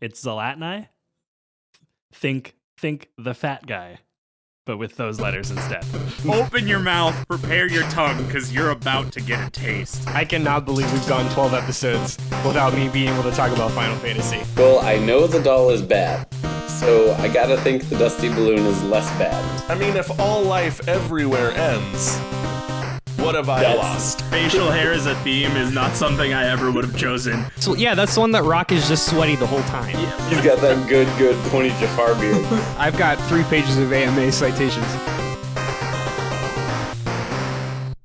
It's Zalatnai. Think the fat guy, but with those letters instead. Open your mouth, prepare your tongue, because you're about to get a taste. I cannot believe we've gone 12 episodes without me being able to talk about Final Fantasy. Well, I know the doll is bad, so I gotta think the Dusty Balloon is less bad. I mean, if all life everywhere ends, what have I lost? Facial hair as a theme is not something I ever would have chosen. So yeah, that's the one that Rock is just sweaty the whole time. He's got that good pointy Jafar beard. I've got 3 pages of AMA citations.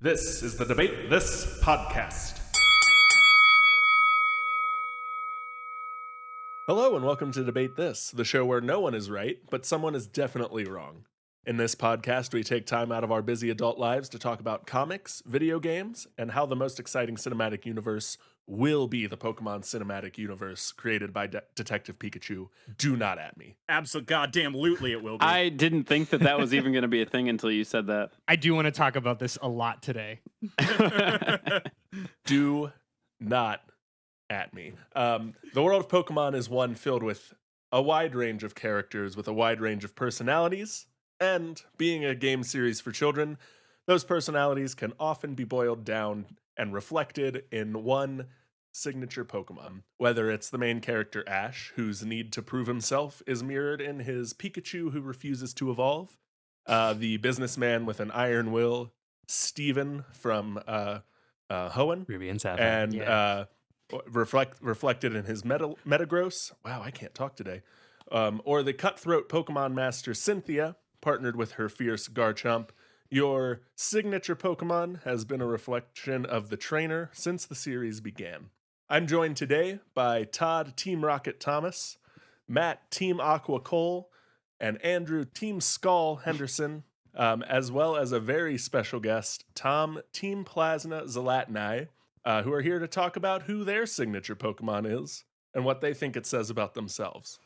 This is the Debate This podcast. Hello and welcome to Debate This, the show where no one is right, but someone is definitely wrong. In this podcast, we take time out of our busy adult lives to talk about comics, video games, and how the most exciting cinematic universe will be the Pokemon cinematic universe created by Detective Pikachu. Do not at me. Absolutely, goddamn lootly it will be. I didn't think that was even going to be a thing until you said that. I do want to talk about this a lot today. Do not at me. The world of Pokemon is one filled with a wide range of characters with a wide range of personalities. And being a game series for children, those personalities can often be boiled down and reflected in one signature Pokemon. Whether it's the main character Ash, whose need to prove himself is mirrored in his Pikachu who refuses to evolve, the businessman with an iron will, Steven from Hoenn, Ruby and Sapphire. and reflected in his Metagross. Wow, I can't talk today. Or the cutthroat Pokemon master Cynthia, partnered with her fierce Garchomp. Your signature Pokemon has been a reflection of the trainer since the series began. I'm joined today by Todd Team Rocket Thomas, Matt Team Aqua Cole, and Andrew Team Skull Henderson, as well as a very special guest, Tom Team Plasma Zalatnai, who are here to talk about who their signature Pokemon is and what they think it says about themselves.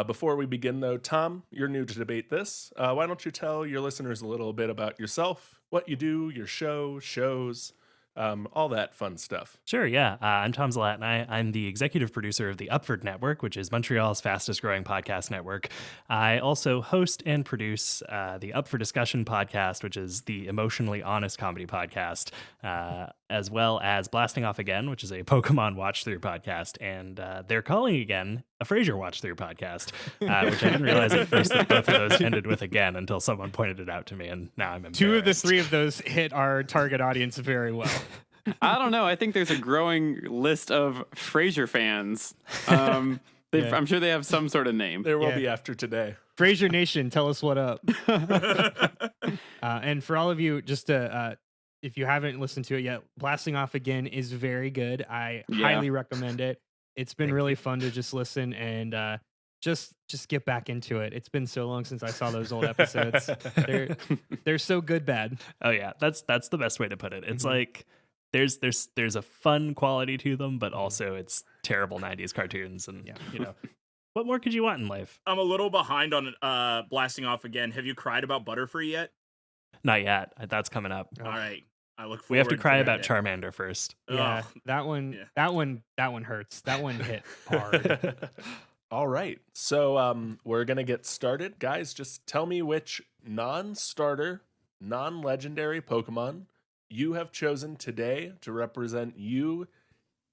Before we begin, though, Tom, you're new to Debate This. Why don't you tell your listeners a little bit about yourself, what you do, your shows, all that fun stuff. Sure, yeah. I'm Tom Zalatnai. I'm the executive producer of the Upford Network, which is Montreal's fastest growing podcast network. I also host and produce the Up for Discussion podcast, which is the emotionally honest comedy podcast, as well as Blasting Off Again, which is a Pokemon watch-through podcast, and they're calling again a Frasier watch-through podcast, which I didn't realize at first that both of those ended with again until someone pointed it out to me, and now I'm embarrassed. 2 of the 3 of those hit our target audience very well. I don't know. I think there's a growing list of Frasier fans. I'm sure they have some sort of name. There will be after today. Frasier Nation, tell us what up. And for all of you, just to, if you haven't listened to it yet, Blasting Off Again is very good. I highly recommend it. It's been really fun to just listen and just get back into it. It's been so long since I saw those old episodes. They're so good bad. Oh yeah, that's the best way to put it. It's like there's a fun quality to them, but also it's terrible 90s cartoons, and you know, what more could you want in life? I'm a little behind on Blasting Off Again. Have you cried about Butterfree yet? Not yet. That's coming up. All right. I look forward. We have to cry that about day. Charmander first. Yeah, that one hurts. That one hit hard. All right. So we're going to get started. Guys, just tell me which non-starter, non-legendary Pokemon you have chosen today to represent you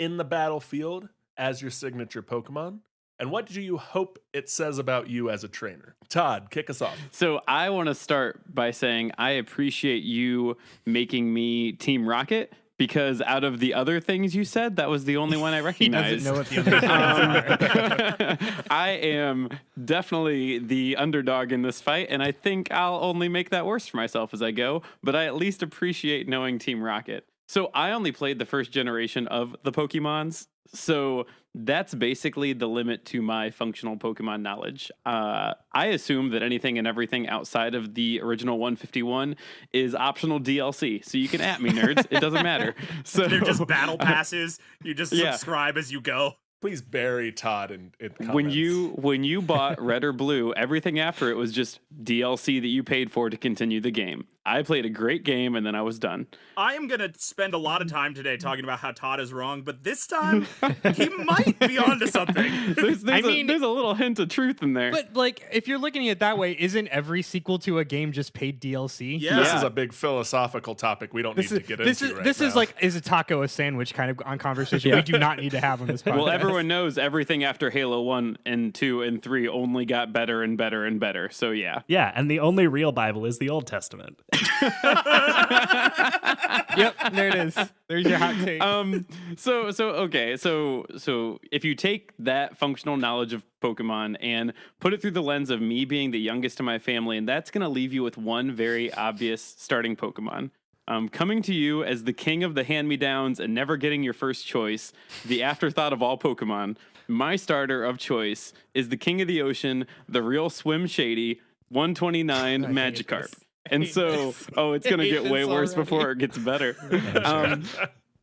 in the battlefield as your signature Pokemon. And what do you hope it says about you as a trainer? Todd, kick us off. So I want to start by saying I appreciate you making me Team Rocket, because out of the other things you said, that was the only one I recognized. He doesn't know what the other things are. I am definitely the underdog in this fight, and I think I'll only make that worse for myself as I go, but I at least appreciate knowing Team Rocket. So I only played the first generation of the Pokemons, so that's basically the limit to my functional Pokemon knowledge. I assume that anything and everything outside of the original 151 is optional DLC, so you can at me, nerds. It doesn't matter. So They're just battle passes. You just subscribe as you go. Please bury Todd in comments. When you bought Red or Blue, everything after it was just DLC that you paid for to continue the game. I played a great game, and then I was done. I am going to spend a lot of time today talking about how Todd is wrong, but this time he might be onto something. There's a little hint of truth in there. But like, if you're looking at it that way, isn't every sequel to a game just paid DLC? Yeah. This is a big philosophical topic we don't need to get into right This now. is like, is a taco a sandwich kind of on conversation we do not need to have on this podcast. Well, everyone knows everything after Halo 1 and 2 and 3 only got better and better and better. So yeah. Yeah, and the only real Bible is the Old Testament. Yep, there it is. There's your hot take. So if you take that functional knowledge of Pokemon and put it through the lens of me being the youngest in my family, and that's going to leave you with one very obvious starting Pokemon. Coming to you as the king of the hand-me-downs and never getting your first choice, the afterthought of all Pokemon, my starter of choice is the king of the ocean, the real Swim Shady, 129 Magikarp. And so, it's going to get way worse before it gets better.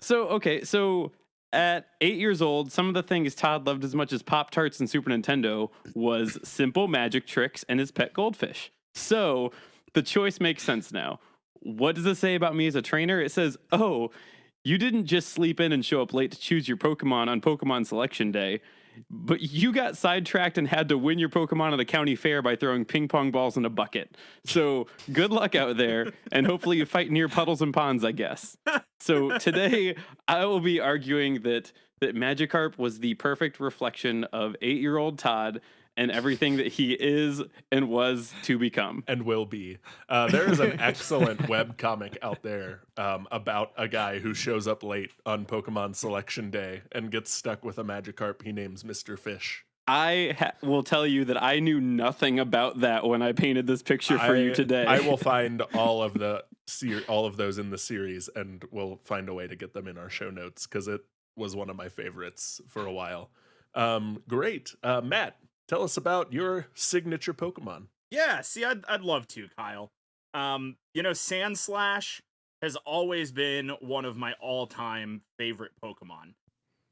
So at 8 years old, some of the things Todd loved as much as Pop-Tarts and Super Nintendo was simple magic tricks and his pet goldfish. So the choice makes sense now. What does it say about me as a trainer? It says, you didn't just sleep in and show up late to choose your Pokemon on Pokemon Selection Day, but you got sidetracked and had to win your Pokemon at a county fair by throwing ping pong balls in a bucket. So good luck out there, and hopefully you fight near puddles and ponds, I guess. So today, I will be arguing that Magikarp was the perfect reflection of 8-year-old Todd and everything that he is and was to become. And will be. There is an excellent webcomic out there about a guy who shows up late on Pokemon Selection Day and gets stuck with a Magikarp he names Mr. Fish. I will tell you that I knew nothing about that when I painted this picture for you today. I will find all of those in the series, and we'll find a way to get them in our show notes because it was one of my favorites for a while. Great. Matt, tell us about your signature Pokemon. Yeah, see, I'd love to, Kyle. Sandslash has always been one of my all-time favorite Pokemon.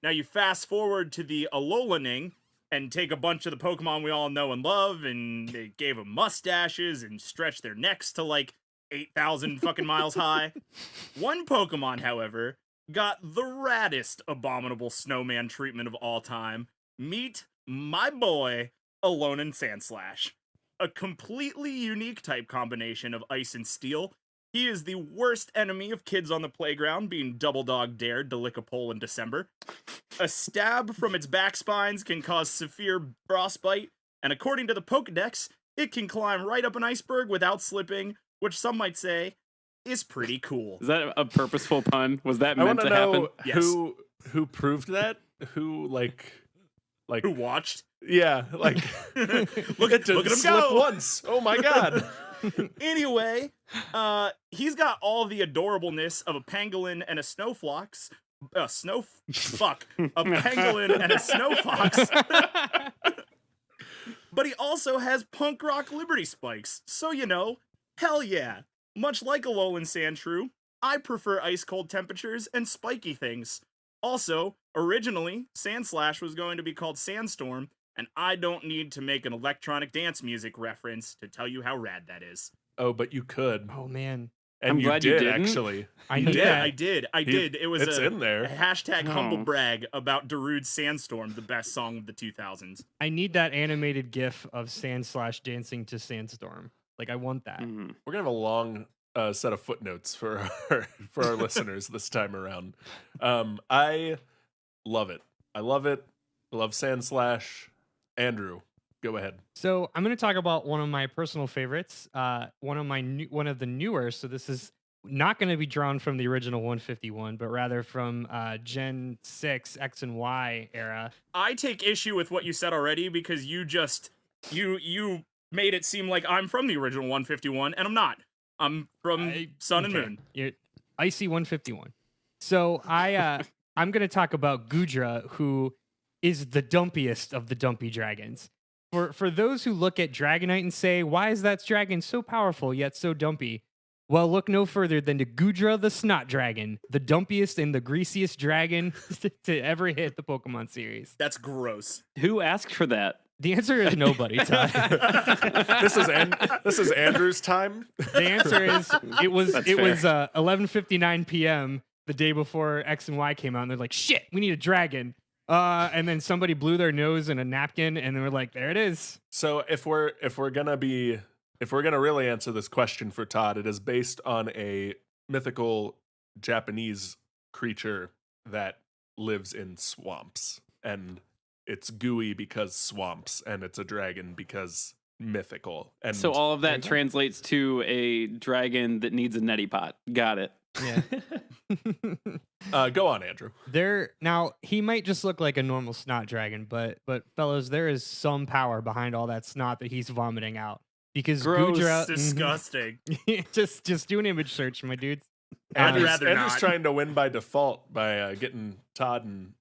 Now, you fast forward to the Alolan and take a bunch of the Pokemon we all know and love, and they gave them mustaches and stretched their necks to like 8,000 fucking miles high. One Pokemon, however, got the raddest abominable snowman treatment of all time. Meet my boy, Alolan Sandslash. A completely unique type combination of ice and steel. He is the worst enemy of kids on the playground, being double dog dared to lick a pole in December. A stab from its back spines can cause severe frostbite, and according to the Pokedex, it can climb right up an iceberg without slipping, which some might say is pretty cool. Is that a purposeful pun? Was that meant to happen? Yes. Who proved that? Who who watched? Yeah, like look at him slip go once. Oh my god. Anyway, he's got all the adorableness of a pangolin and a snowfox. A pangolin and a snowfox. But he also has punk rock Liberty Spikes. So, hell yeah. Much like Alolan Sandshrew, I prefer ice cold temperatures and spiky things. Also, originally, Sandslash was going to be called Sandstorm, and I don't need to make an electronic dance music reference to tell you how rad that is. Oh, but you could. Oh, man. And I'm you glad you did, didn't. actually. I knew that. I did. It was it's in there. A hashtag humble brag about Darude's Sandstorm, the best song of the 2000s. I need that animated gif of Sandslash dancing to Sandstorm. Like, I want that. Mm-hmm. We're going to have a long set of footnotes for our listeners this time around. I love it. I love Sandslash. Andrew, go ahead. So I'm going to talk about one of my personal favorites, one of the newer. So this is not going to be drawn from the original 151, but rather from Gen 6 X and Y era. I take issue with what you said already because you made it seem like I'm from the original 151, and I'm not. I'm from Sun and Moon. You're Icy 151. So I'm going to talk about Gudra, who is the dumpiest of the dumpy dragons. For those who look at Dragonite and say, why is that dragon so powerful yet so dumpy? Well, look no further than to Gudra the Snot Dragon, the dumpiest and the greasiest dragon to ever hit the Pokemon series. That's gross. Who asked for that? The answer is nobody, Todd. This is Andrew's time. The answer is it was That's 11:59 p.m. the day before X and Y came out, and they're like, "Shit, we need a dragon." And then somebody blew their nose in a napkin, and they were like, "There it is." So if we're gonna really answer this question for Todd, it is based on a mythical Japanese creature that lives in swamps, and it's gooey because swamps, and it's a dragon because mythical. And So all of that translates to a dragon that needs a neti pot. Got it. Yeah. go on, Andrew. Now he might just look like a normal snot dragon, but fellows, there is some power behind all that snot that he's vomiting out. Because Gross. Gudra, Disgusting. just do an image search, my dudes. I'd rather Andrew's not. trying to win by default by getting Todd and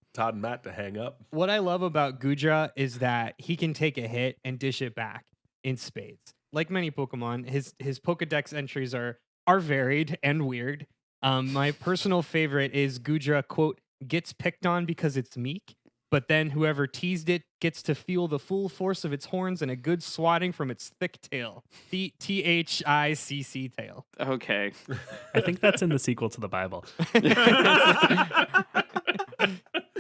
Matt to hang up. What I love about Gudra is that he can take a hit and dish it back in spades. Like many Pokemon, his Pokedex entries are varied and weird. My personal favorite is Gudra, quote, gets picked on because it's meek, but then whoever teased it gets to feel the full force of its horns and a good swatting from its thick tail. THICC tail. Okay. I think that's in the sequel to the Bible.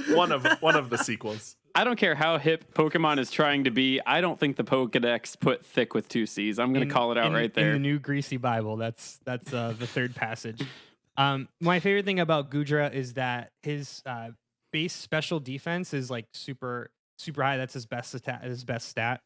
One of the sequels. I don't care how hip Pokemon is trying to be. I don't think the Pokedex put thick with 2 C's. I'm going to call it out right there. In the new greasy Bible, that's the third passage. My favorite thing about Gudra is that his base special defense is like super high. That's his best stat.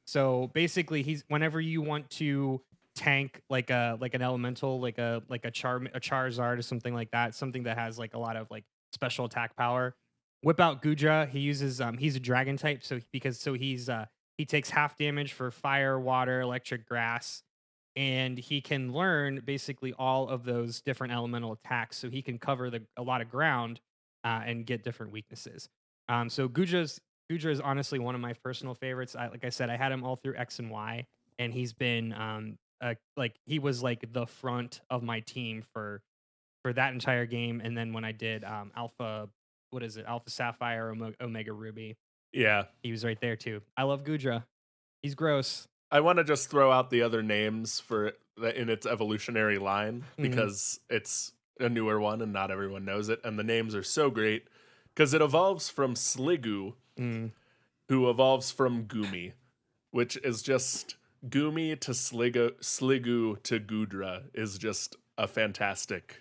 So basically, he's whenever you want to tank like an elemental, like a Charizard or something like that, something that has like a lot of like special attack power. Whip out Gudra. He uses he's a dragon type, so he takes half damage for fire, water, electric, grass, and he can learn basically all of those different elemental attacks. So he can cover a lot of ground and get different weaknesses. So Gudra is honestly one of my personal favorites. Like I said, I had him all through X and Y, and he's been he was like the front of my team for that entire game. And then when I did Alpha Sapphire, Omega Ruby, Yeah. he was right there too. I love Gudra. He's gross. I want to just throw out the other names for in its evolutionary line because it's a newer one and not everyone knows it. And the names are so great because it evolves from Sliggoo, who evolves from Goomy, which is just Goomy to Sliggoo to Gudra is just a fantastic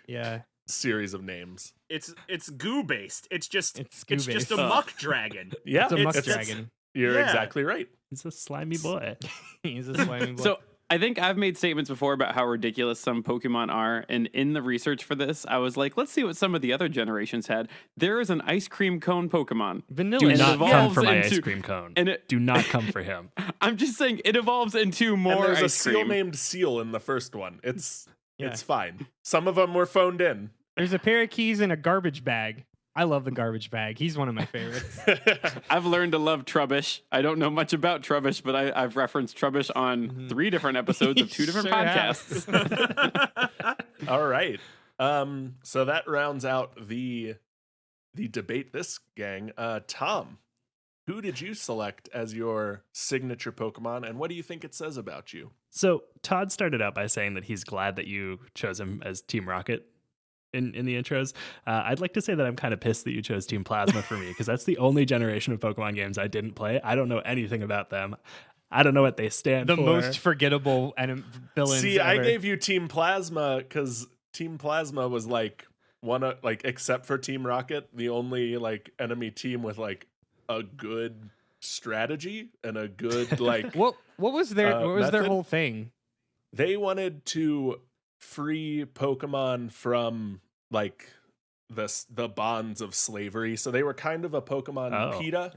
series of names. It's goo based. It's just goo-based. a muck dragon. Yeah, It's a muck dragon. You're exactly right. He's a slimy boy. He's a slimy boy. So I think I've made statements before about how ridiculous some Pokemon are. And in the research for this, I was like, let's see what some of the other generations had. There is an ice cream cone Pokemon. Vanilla. Do And not it come evolves for my into- ice cream cone. and it- Do not come for him. I'm just saying it evolves into And more there's a ice seal cream. named Seal in the first one. It's Yeah. fine. Some of them were phoned in. There's a pair of keys in a garbage bag. I love the garbage bag. He's one of my favorites. I've learned to love Trubbish. I don't know much about Trubbish, but I've referenced Trubbish on 3 different episodes of 2 different Sure podcasts. All right. So that rounds out the debate this gang. Tom, who did you select as your signature Pokemon, and what do you think it says about you? So Todd started out by saying that he's glad that you chose him as Team Rocket in the intros. I'd like to say that I'm kind of pissed that you chose Team Plasma for me, because that's the only generation of Pokemon games I didn't play. I don't know anything about them. I don't know what they stand The for. most forgettable villains. See, I ever. gave you Team Plasma because Team Plasma was like one of, like, except for Team Rocket, the only like enemy team with like a good strategy and a good like. What was their method? whole thing? They wanted to free Pokemon from like the bonds of slavery, so they were kind of a Pokemon PETA,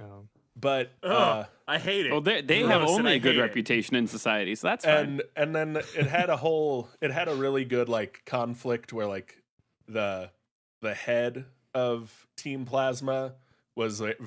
but I hate it. Well, they Gross, have and only I a good hate it. reputation in society, so that's fine. and then it had a really good like conflict where like the head of Team Plasma was like,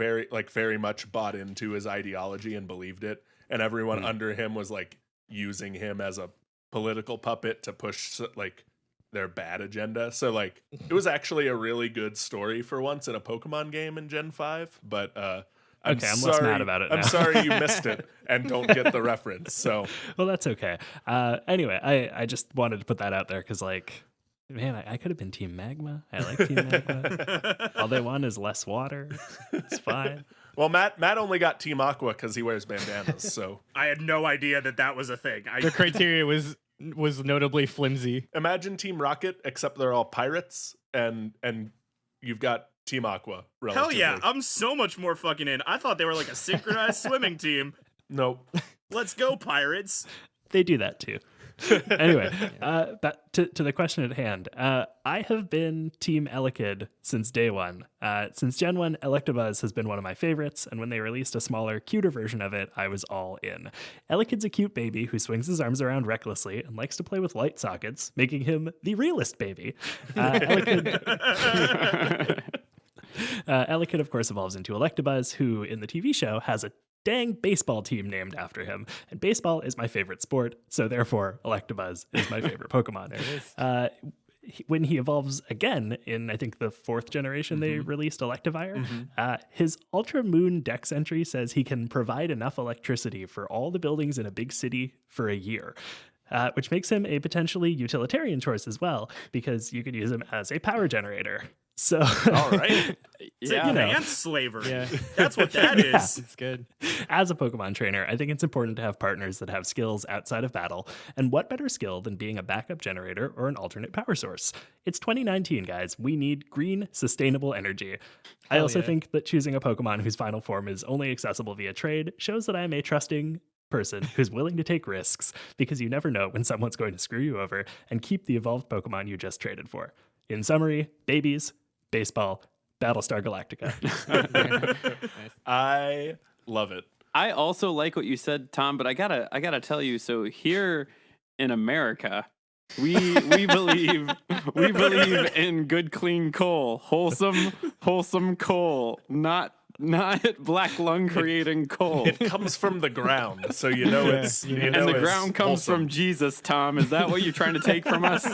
very much bought into his ideology and believed it, and everyone under him was like using him as a political puppet to push like their bad agenda. So like it was actually a really good story for once in a Pokemon game in Gen 5, but I'm Okay, I'm sorry, less mad about it now. I'm sorry you missed it and don't get the reference. So Well, that's okay. Anyway, I just wanted to put that out there because, like, man, I could have been Team Magma. I like Team Magma. All they want is less water. It's fine. well, Matt only got Team Aqua because he wears bandanas. So I had no idea that was a thing. The criteria was notably flimsy. imagine Team Rocket, except they're all pirates, and you've got Team Aqua. Hell yeah, relatively. I'm so much more fucking in. I thought they were like a synchronized swimming team. Nope. Let's go, pirates. They do that too. Anyway, back to the question at hand. I have been Team Elekid since day one. Since Gen 1, Electabuzz has been one of my favorites, and when they released a smaller, cuter version of it, I was all in. Elekid's a cute baby who swings his arms around recklessly and likes to play with light sockets, making him the realist baby. Elekid, of course, evolves into Electabuzz, who in the TV show has a dang baseball team named after him. And baseball is my favorite sport, so therefore Electabuzz is my favorite Pokemon. There it is. When he evolves again in, I think, the 4th generation, they released Electivire, his Ultra Moon Dex entry says he can provide enough electricity for all the buildings in a big city for a year. Which makes him a potentially utilitarian choice as well, because you could use him as a power generator. So, All right. It's Yeah. advanced slavery. Yeah. That's what that is. It's good. as a Pokemon trainer, I think it's important to have partners that have skills outside of battle. And what better skill than being a backup generator or an alternate power source? It's 2019, guys. We need green, sustainable energy. I also yeah. think that choosing a Pokemon whose final form is only accessible via trade shows that I am a trusting person who's willing to take risks, because you never know when someone's going to screw you over, and keep the evolved Pokemon you just traded for. In summary, babies, baseball, Battlestar Galactica. I love it. I also like what you said, Tom, but I gotta tell you. So here in America, we believe in good, clean coal, wholesome coal, not black lung creating coal. It comes from the ground, so you know it's you you know And the it's ground comes wholesome. from Jesus, Tom. Is that what you're trying to take from us?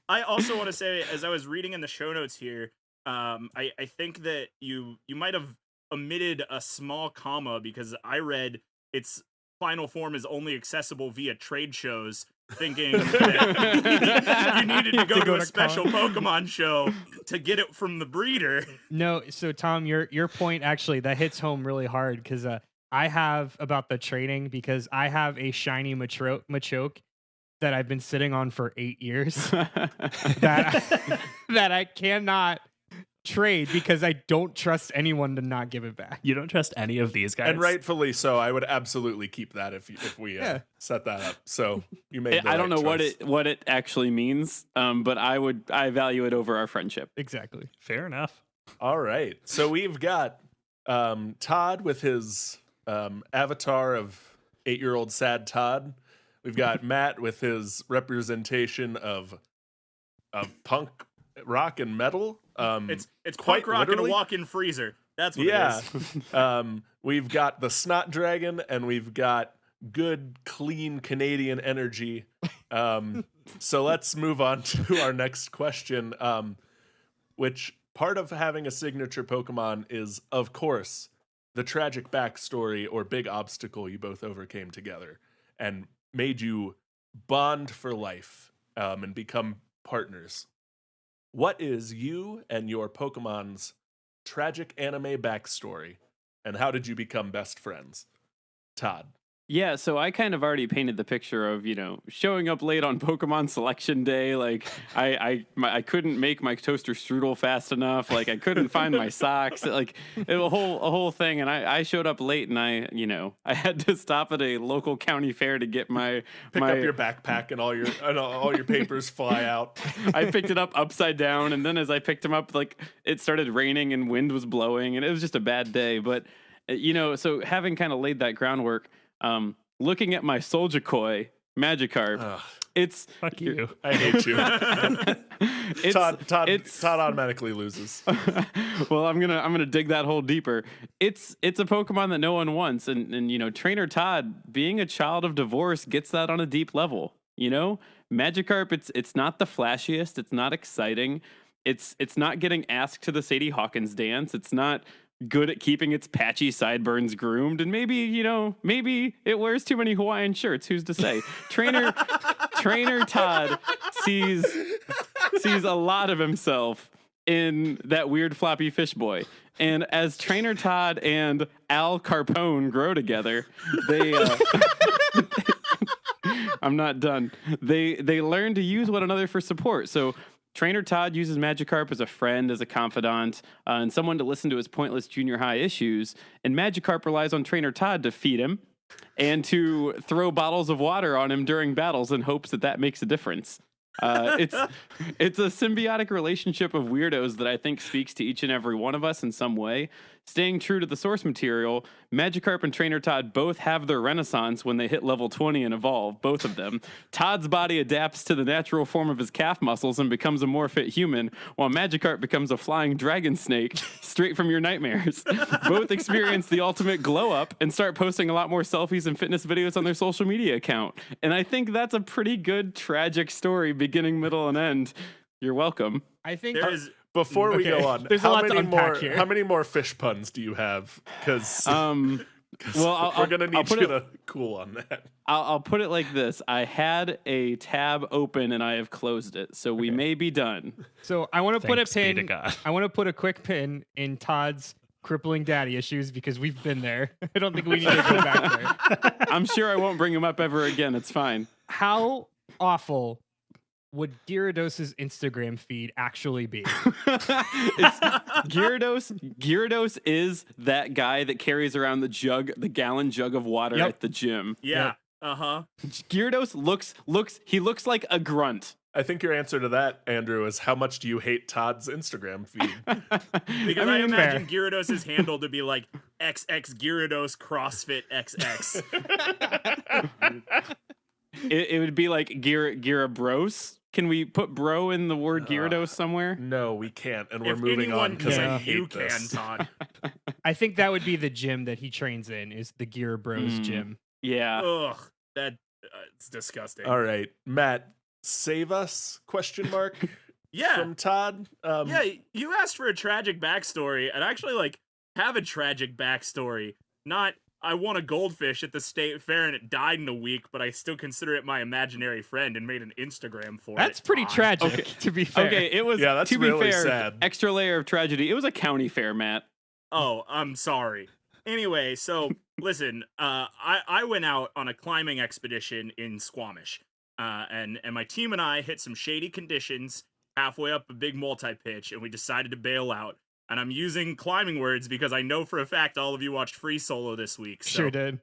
I also want to say, as I was reading in the show notes here, I think that you might have omitted a small comma, because I read its final form is only accessible via trade shows, thinking that you needed to go to a special Pokemon show to get it from the breeder. No, so Tom, your point actually that hits home really hard, because I have about the trading, because I have a shiny Machoke that I've been sitting on for 8 years that I cannot trade because I don't trust anyone to not give it back. You don't trust any of these guys? And rightfully so. I would absolutely keep that if we Yeah. set that up. So you made. The I don't right know choice. what it actually means, but I value it over our friendship. Exactly. Fair enough. All right. So we've got Todd with his avatar of 8-year-old sad Todd. We've got Matt with his representation of punk rock and metal. It's quite punk rock and a literally. walk-in freezer. That's what Yeah. it is. We've got the Snot Dragon, and we've got good, clean Canadian energy. So let's move on to our next question, which part of having a signature Pokemon is, of course, the tragic backstory or big obstacle you both overcame together and made you bond for life and become partners. What is you and your Pokemon's tragic anime backstory, and how did you become best friends? Todd. Yeah, so I kind of already painted the picture of, showing up late on Pokemon Selection Day. Like, I couldn't make my toaster strudel fast enough. Like, I couldn't find my socks. Like, a whole thing. And I showed up late, and I had to stop at a local county fair to get my Pick up your backpack and all your papers fly out. I picked it up upside down, and then as I picked him up, like, it started raining and wind was blowing, and it was just a bad day. But so having kind of laid that groundwork. Looking at my Soljakoi Magikarp, Ugh, it's Fuck you. I hate you. Todd it's automatically loses. well, I'm gonna dig that hole deeper. It's a Pokemon that no one wants, and Trainer Todd, being a child of divorce, gets that on a deep level. Magikarp, it's not the flashiest, it's not exciting, it's not getting asked to the Sadie Hawkins dance, it's not good at keeping its patchy sideburns groomed, and maybe it wears too many Hawaiian shirts. Who's to say? Trainer Todd sees a lot of himself in that weird floppy fish boy. And as Trainer Todd and Al Carpone grow together, they I'm not done. They learn to use one another for support. So Trainer Todd uses Magikarp as a friend, as a confidant, and someone to listen to his pointless junior high issues. And Magikarp relies on Trainer Todd to feed him and to throw bottles of water on him during battles in hopes that makes a difference. It's a symbiotic relationship of weirdos that I think speaks to each and every one of us in some way. Staying true to the source material, Magikarp and Trainer Todd both have their renaissance when they hit level 20 and evolve, both of them. Todd's body adapts to the natural form of his calf muscles and becomes a more fit human, while Magikarp becomes a flying dragon snake straight from your nightmares. Both experience the ultimate glow up and start posting a lot more selfies and fitness videos on their social media account. And I think that's a pretty good tragic story, beginning, middle, and end. You're welcome. I think There is Before we go on, There's a lot to unpack here. How many more fish puns do you have? Because Well, we're gonna need you to cool on that. I'll put it like this. I had a tab open and I have closed it, so we may be done. So I want to put a Thanks be to pin. God. I want to put a quick pin in Todd's crippling daddy issues because we've been there. I don't think we need to go back there. I'm sure I won't bring him up ever again. It's fine. How awful would Gyrados' Instagram feed actually be? It's Gyrados is that guy that carries around the gallon jug of water Yep. at the gym. yeah. Uh-huh. Gyarados looks like a grunt. I think your answer to that, Andrew, is how much do you hate Todd's Instagram feed? Because I mean, imagine Gyarados' handle to be like XX Gyarados CrossFit XX. It would be like Gyra-Bros. Can we put bro in the word Gyarados somewhere? No, we can't, and we're If moving on anyone because I can, hate you this. can, Todd. I think that would be the gym that he trains in, is the Gyra-Bros gym. Yeah. Ugh, it's disgusting. All right, Matt, save us? Question mark Yeah. from Todd. Yeah, you asked for a tragic backstory, and I actually have a tragic backstory. Not I won a goldfish at the state fair and it died in a week, but I still consider it my imaginary friend and made an Instagram for it. That's pretty Todd. tragic, to be fair. Okay, it was. Yeah, that's to be really fair, sad. extra layer of tragedy. It was a county fair, Matt. Oh, I'm sorry. Anyway, so listen, I went out on a climbing expedition in Squamish, and my team and I hit some shady conditions halfway up a big multi-pitch, and we decided to bail out. And I'm using climbing words because I know for a fact all of you watched Free Solo this week. So Sure did.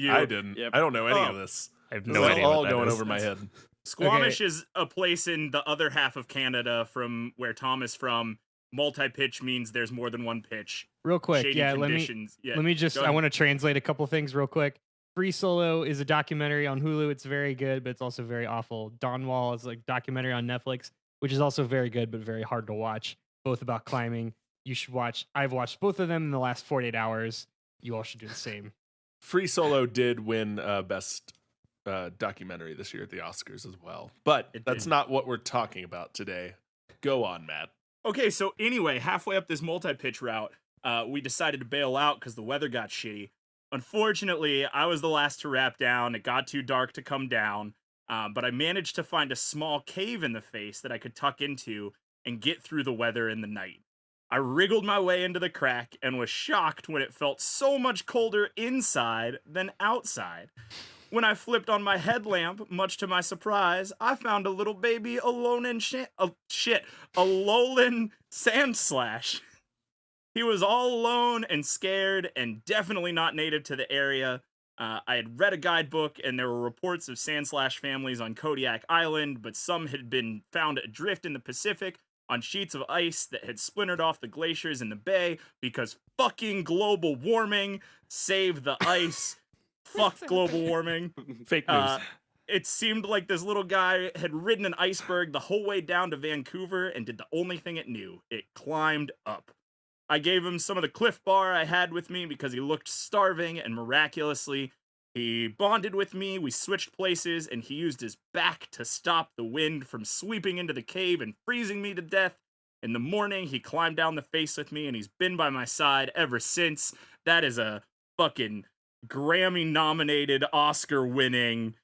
I didn't. Yep. I don't know any Oh. of this. I have This no is idea all what that going is. over my head. Squamish is a place in the other half of Canada from where Tom is from. Multi-pitch means there's more than one pitch. Real quick, Shady yeah, conditions. let me just, go I ahead. want to translate a couple things real quick. Free Solo is a documentary on Hulu. It's very good, but it's also very awful. Dawnwall is a documentary on Netflix, which is also very good, but very hard to watch, both about climbing. You should watch. I've watched both of them in the last 48 hours. You all should do the same. Free Solo did win best documentary this year at the Oscars as well, but It that's did. not what we're talking about today. Go on, Matt. Okay, so anyway, halfway up this multi-pitch route, we decided to bail out because the weather got shitty. Unfortunately, I was the last to wrap down. It got too dark to come down, but I managed to find a small cave in the face that I could tuck into and get through the weather in the night. I wriggled my way into the crack and was shocked when it felt so much colder inside than outside. When I flipped on my headlamp, much to my surprise, I found a little baby Alolan sand slash. He was all alone and scared and definitely not native to the area. I had read a guidebook and there were reports of sand slash families on Kodiak Island, but some had been found adrift in the Pacific on sheets of ice that had splintered off the glaciers in the bay because fucking global warming. Save the ice. Fuck global warming. Fake news. It seemed like this little guy had ridden an iceberg the whole way down to Vancouver and did the only thing it knew. It climbed up. I gave him some of the Cliff Bar I had with me because he looked starving, and miraculously, he bonded with me. We switched places, and he used his back to stop the wind from sweeping into the cave and freezing me to death. in the morning. He climbed down the face with me, and he's been by my side ever since. That is a fucking Grammy-nominated, Oscar-winning,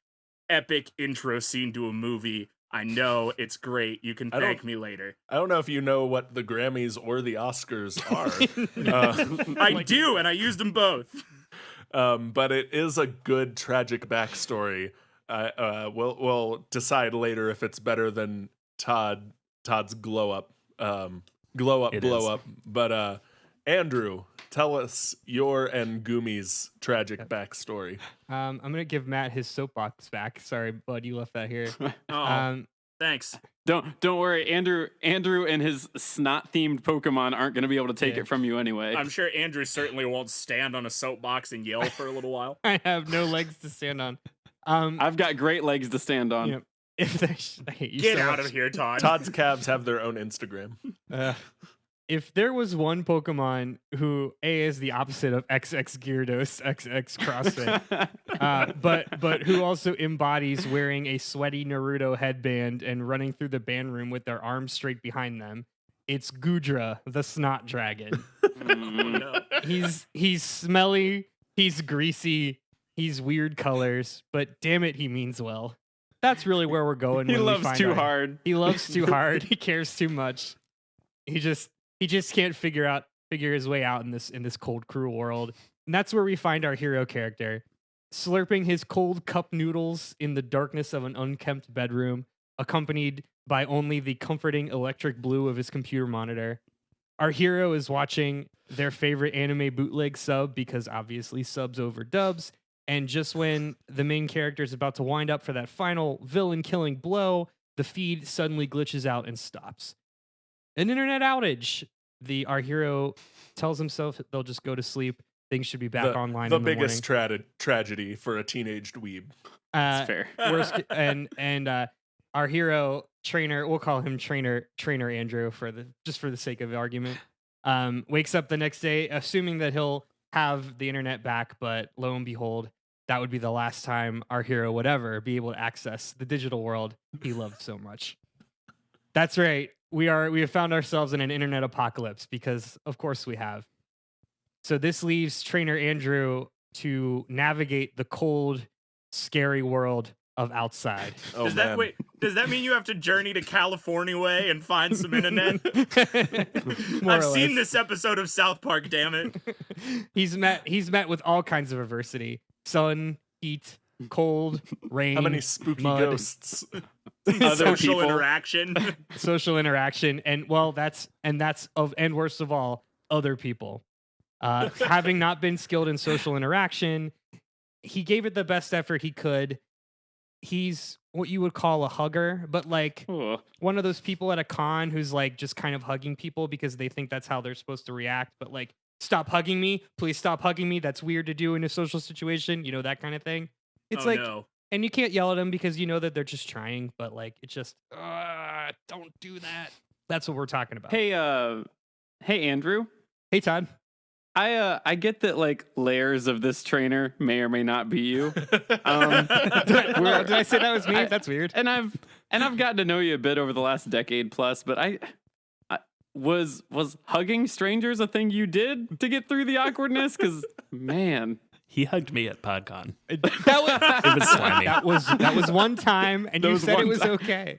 epic intro scene to a movie. I know, it's great. You can thank me later. I don't know if you know what the Grammys or the Oscars are. I do, and I used them both. But it is a good tragic backstory. We'll decide later if it's better than Todd's glow up. But Andrew, tell us your and Gumi's tragic backstory. I'm gonna give Matt his soapbox back. Sorry, bud, you left that here. Thanks. Don't worry, Andrew and his snot-themed Pokemon aren't going to be able to take it from you anyway. I'm sure Andrew certainly won't stand on a soapbox and yell for a little while. I have no legs to stand on. I've got great legs to stand on. You know, I hate you Get so out much. of here, Todd. Todd's calves have their own Instagram. If there was one Pokemon who is the opposite of XX Gyrados, XX CrossFit, but who also embodies wearing a sweaty Naruto headband and running through the band room with their arms straight behind them, it's Gudra, the Snot Dragon. No. He's smelly, he's greasy, he's weird colors, but damn it, he means well. That's really where we're going. He when loves we find too out. hard. He loves too hard. He cares too much. He just can't figure his way out in this cold, cruel world. And that's where we find our hero character, slurping his cold cup noodles in the darkness of an unkempt bedroom, accompanied by only the comforting electric blue of his computer monitor. Our hero is watching their favorite anime bootleg sub, because obviously subs over dubs. And just when the main character is about to wind up for that final villain-killing blow, the feed suddenly glitches out and stops. An internet outage. Our hero tells himself they'll just go to sleep. Things should be back online. The in the biggest tragedy for a teenage dweeb. That's fair. And our hero trainer, we'll call him trainer Andrew for the sake of the argument. Wakes up the next day assuming that he'll have the internet back, but lo and behold, that would be the last time our hero would ever be able to access the digital world he loved so much. That's right. We have found ourselves in an internet apocalypse, because of course we have. So this leaves trainer Andrew to navigate the cold, scary world of outside. Does that mean you have to journey to California way and find some internet? I've seen this episode of South Park, damn it. He's met with all kinds of adversity. Sun, heat, cold, rain. How many spooky mud. Ghosts? Social interaction. Social interaction, and worst of all, other people. Having not been skilled in social interaction, he gave it the best effort he could. He's what you would call a hugger, but like one of those people at a con who's like just kind of hugging people because they think that's how they're supposed to react, but like, stop hugging me, please stop hugging me. That's weird to do in a social situation, that kind of thing. It's no. And you can't yell at them because you know that they're just trying, but like, it's just, don't do that. That's what we're talking about. Hey Andrew. Hey, Todd. I get that like layers of this trainer may or may not be you. Did I say that was me? That's weird. And I've gotten to know you a bit over the last decade plus, but I was hugging strangers a thing you did to get through the awkwardness? Because man. He hugged me at PodCon. It was slimy. That was one time, and you said it was okay.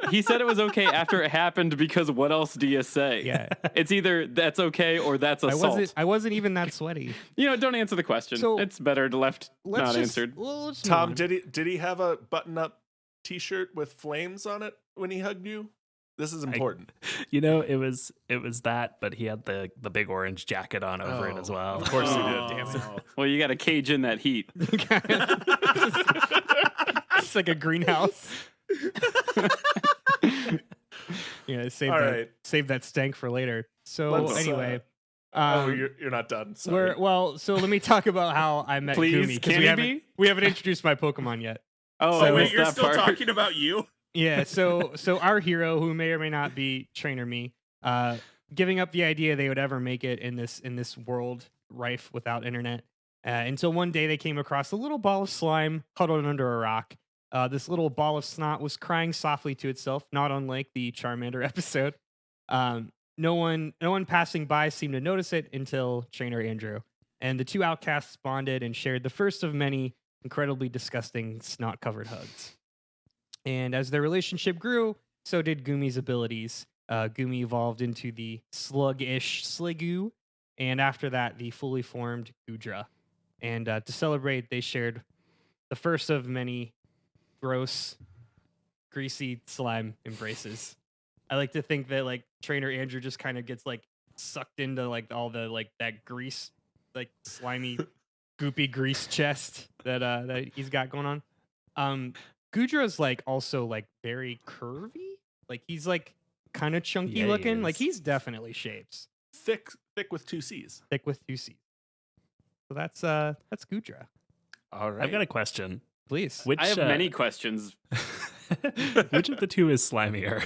He said it was okay after it happened, because what else do you say? Yeah, it's either that's okay or that's assault. I wasn't even that sweaty. Don't answer the question. So, it's better to left not answered. Tom, did he have a button-up T-shirt with flames on it when he hugged you? This is important. It was that, but he had the big orange jacket on over it as well. Of course he did. Damn it. Well, you got to cage in that heat. It's like a greenhouse. Save that stank for later. So anyway. You're not done. Sorry. So let me talk about how I met Please, Gumi. We haven't introduced my Pokemon yet. Oh, wait, you're still talking about you? Yeah, so our hero, who may or may not be Trainer Me, giving up the idea they would ever make it in this world rife without internet, until one day they came across a little ball of slime huddled under a rock, This little ball of snot was crying softly to itself, not unlike the Charmander episode. No one passing by seemed to notice it until Trainer Andrew. And the two outcasts bonded and shared the first of many incredibly disgusting snot-covered hugs. And as their relationship grew, so did Gumi's abilities. Gumi evolved into the sluggish Sliggoo, and after that, the fully formed Goodra. And to celebrate, they shared the first of many gross, greasy slime embraces. I like to think that like Trainer Andrew just kind of gets like sucked into like all the like that grease, like slimy, goopy grease chest that he's got going on. Goodra's like also like very curvy. Like he's like kind of chunky looking. Like he's definitely shapes. Thick with two C's. Thick with two C's. So that's Goodra. All right. I've got a question. Please. I have many questions. Which of the two is slimier?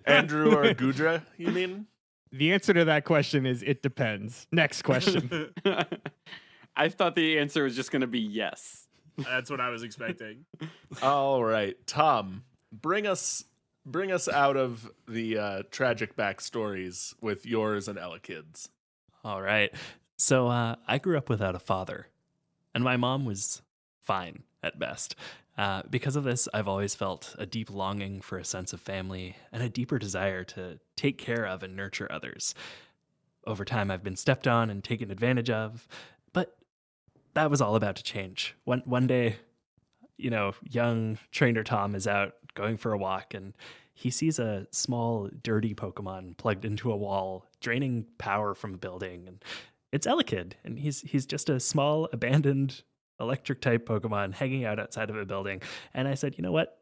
Andrew or Goodra, you mean? The answer to that question is it depends. Next question. I thought the answer was just going to be yes. That's what I was expecting. All right, Tom, bring us out of the tragic backstories with yours and Ella kids. All right. So I grew up without a father, and my mom was fine at best. Because of this, I've always felt a deep longing for a sense of family and a deeper desire to take care of and nurture others. Over time, I've been stepped on and taken advantage of, but that was all about to change. One day, young trainer Tom is out going for a walk, and he sees a small, dirty Pokemon plugged into a wall, draining power from a building. And it's Elekid, and he's just a small, abandoned electric type Pokemon hanging out outside of a building. And I said, you know what?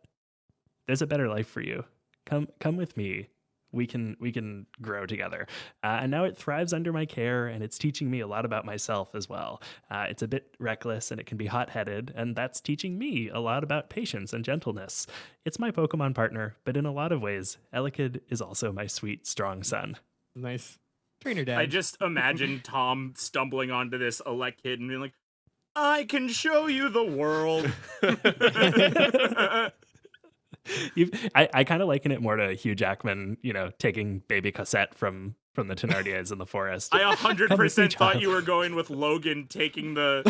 There's a better life for you. Come with me. We can grow together. And now it thrives under my care, and it's teaching me a lot about myself as well. It's a bit reckless and it can be hot-headed, and that's teaching me a lot about patience and gentleness. It's my Pokemon partner, but in a lot of ways, Elekid is also my sweet, strong son. Nice. Trainer dad. I just imagine Tom stumbling onto this Elekid and being like, I can show you the world. I kind of liken it more to Hugh Jackman, taking baby Cosette from the Thenardiers in the forest. I 100% thought you were going with Logan taking the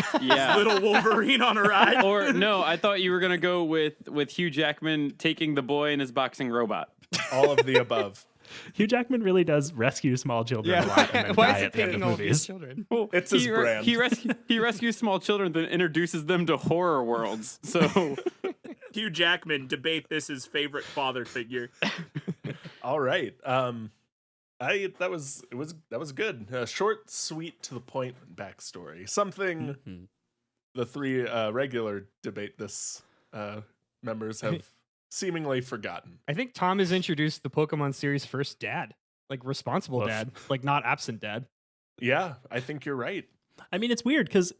little Wolverine on a ride. Or no, I thought you were going to go with Hugh Jackman taking the boy and his boxing robot. All of the above. Hugh Jackman really does rescue small children a lot and then die at the end of movies. Children? Well, It's his brand. He rescues small children, then introduces them to horror worlds. So Hugh Jackman, debate this his favorite father figure. All right. That was good. Short, sweet, to the point backstory. Something the three regular debate this members have seemingly forgotten. I think Tom has introduced the Pokemon series' first dad. Like responsible dad. Like not absent dad. Yeah, I think you're right. I mean, it's weird because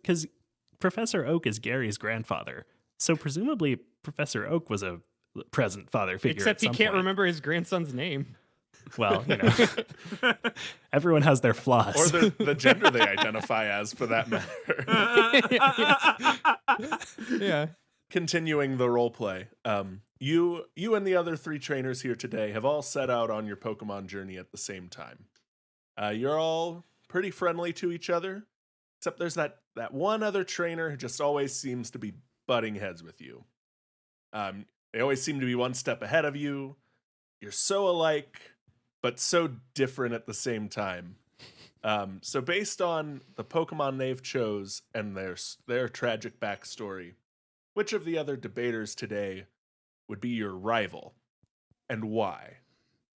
Professor Oak is Gary's grandfather. So presumably Professor Oak was a present father figure. Except he can't point. remember his grandson's name. Well, everyone has their flaws. Or the gender they identify as, for that matter. Yeah. Continuing the role play. You and the other three trainers here today have all set out on your Pokemon journey at the same time. You're all pretty friendly to each other, except there's that one other trainer who just always seems to be butting heads with you. They always seem to be one step ahead of you. You're so alike, but so different at the same time. So based on the Pokemon they've chose and their tragic backstory, which of the other debaters today would be your rival, and why?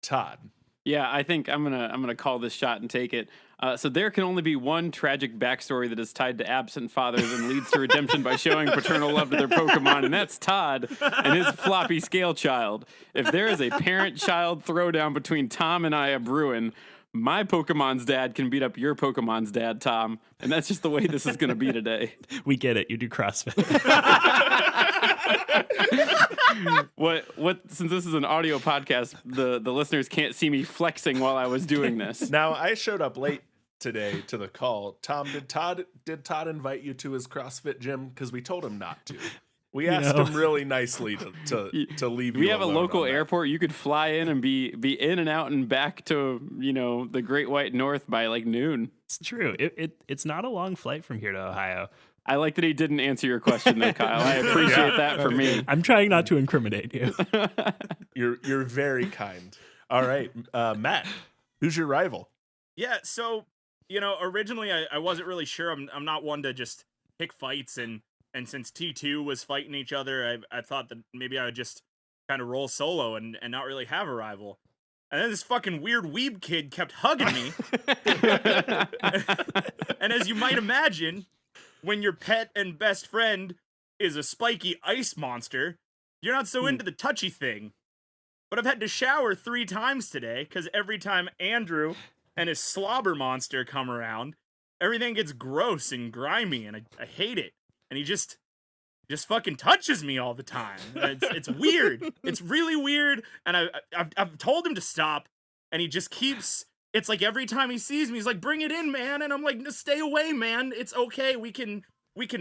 Todd. yeah, I think I'm gonna call this shot and take it. So there can only be one tragic backstory that is tied to absent fathers and leads to redemption by showing paternal love to their Pokemon, and that's Todd and his floppy scale child. If there is a parent-child throwdown between Tom and I a brewing, my Pokemon's dad can beat up your Pokemon's dad, Tom, and that's just the way this is going to be today. We get it. You do CrossFit. What? Since this is an audio podcast, the listeners can't see me flexing while I was doing this. Now, I showed up late today to the call. Tom, did Todd invite you to his CrossFit gym? Because we told him not to. We asked him really nicely to leave you. We have a alone local on that. airport. You could fly in and be in and out and back to, the Great White North by like noon. It's true. It's not a long flight from here to Ohio. I like that he didn't answer your question though, Kyle. I appreciate that for me. I'm trying not to incriminate you. You're very kind. All right, Matt, who's your rival? Yeah, so originally I wasn't really sure. I'm not one to just pick fights, and since T2 was fighting each other, I thought that maybe I would just kind of roll solo and not really have a rival. And then this fucking weird weeb kid kept hugging me. And as you might imagine, when your pet and best friend is a spiky ice monster, you're not so into the touchy thing. But I've had to shower 3 times today, because every time Andrew and his slobber monster come around, everything gets gross and grimy, and I hate it. And he just fucking touches me all the time. It's weird. It's really weird. And I've told him to stop, and he just keeps. It's like every time he sees me, he's like, "Bring it in, man." And I'm like, "No, stay away, man. It's okay. We can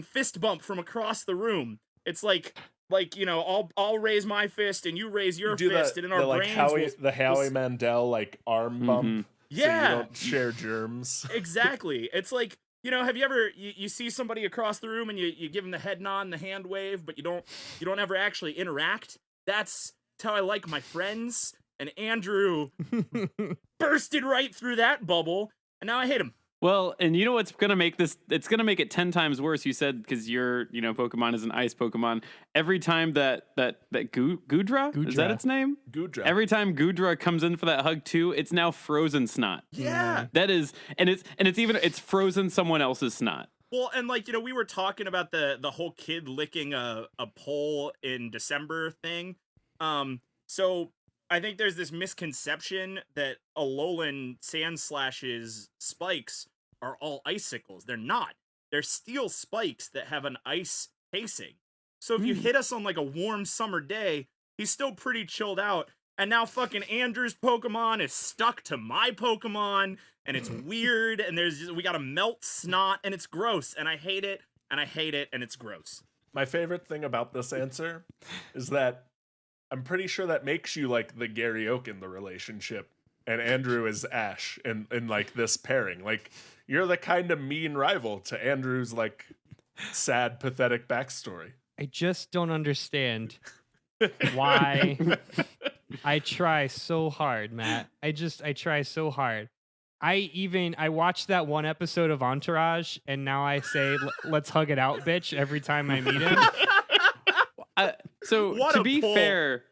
fist bump from across the room." It's like I'll raise my fist and you raise your fist, and in our brains, the Howie Mandel like arm bump. Yeah, so you don't share germs. Exactly. It's like, have you ever you see somebody across the room and you give them the head nod and the hand wave, but you don't ever actually interact? That's how I like my friends. And Andrew bursted right through that bubble, and now I hate him. Well, and you know what's going to make this? It's going to make it 10 times worse. You said because your Pokemon is an ice Pokemon. Every time that Goodra, is that its name? Goodra. Every time Goodra comes in for that hug too, it's now frozen snot. Yeah. That is, and it's frozen someone else's snot. Well, and we were talking about the whole kid licking a pole in December thing. So I think there's this misconception that Alolan Sandslash's spikes are all icicles. They're not. They're steel spikes that have an ice casing. So if you hit us on like a warm summer day, he's still pretty chilled out. And now fucking Andrew's Pokemon is stuck to my Pokemon, and it's weird, and we gotta melt snot, and it's gross, and I hate it, and I hate it, and it's gross. My favorite thing about this answer is that I'm pretty sure that makes you like the Gary Oak in the relationship, and Andrew is Ash in like this pairing. Like, you're the kind of mean rival to Andrew's like sad, pathetic backstory. I just don't understand why I try so hard, Matt. I try so hard. I watched that one episode of Entourage, and now I say, let's hug it out, bitch, every time I meet him. So what to a be pull. fair,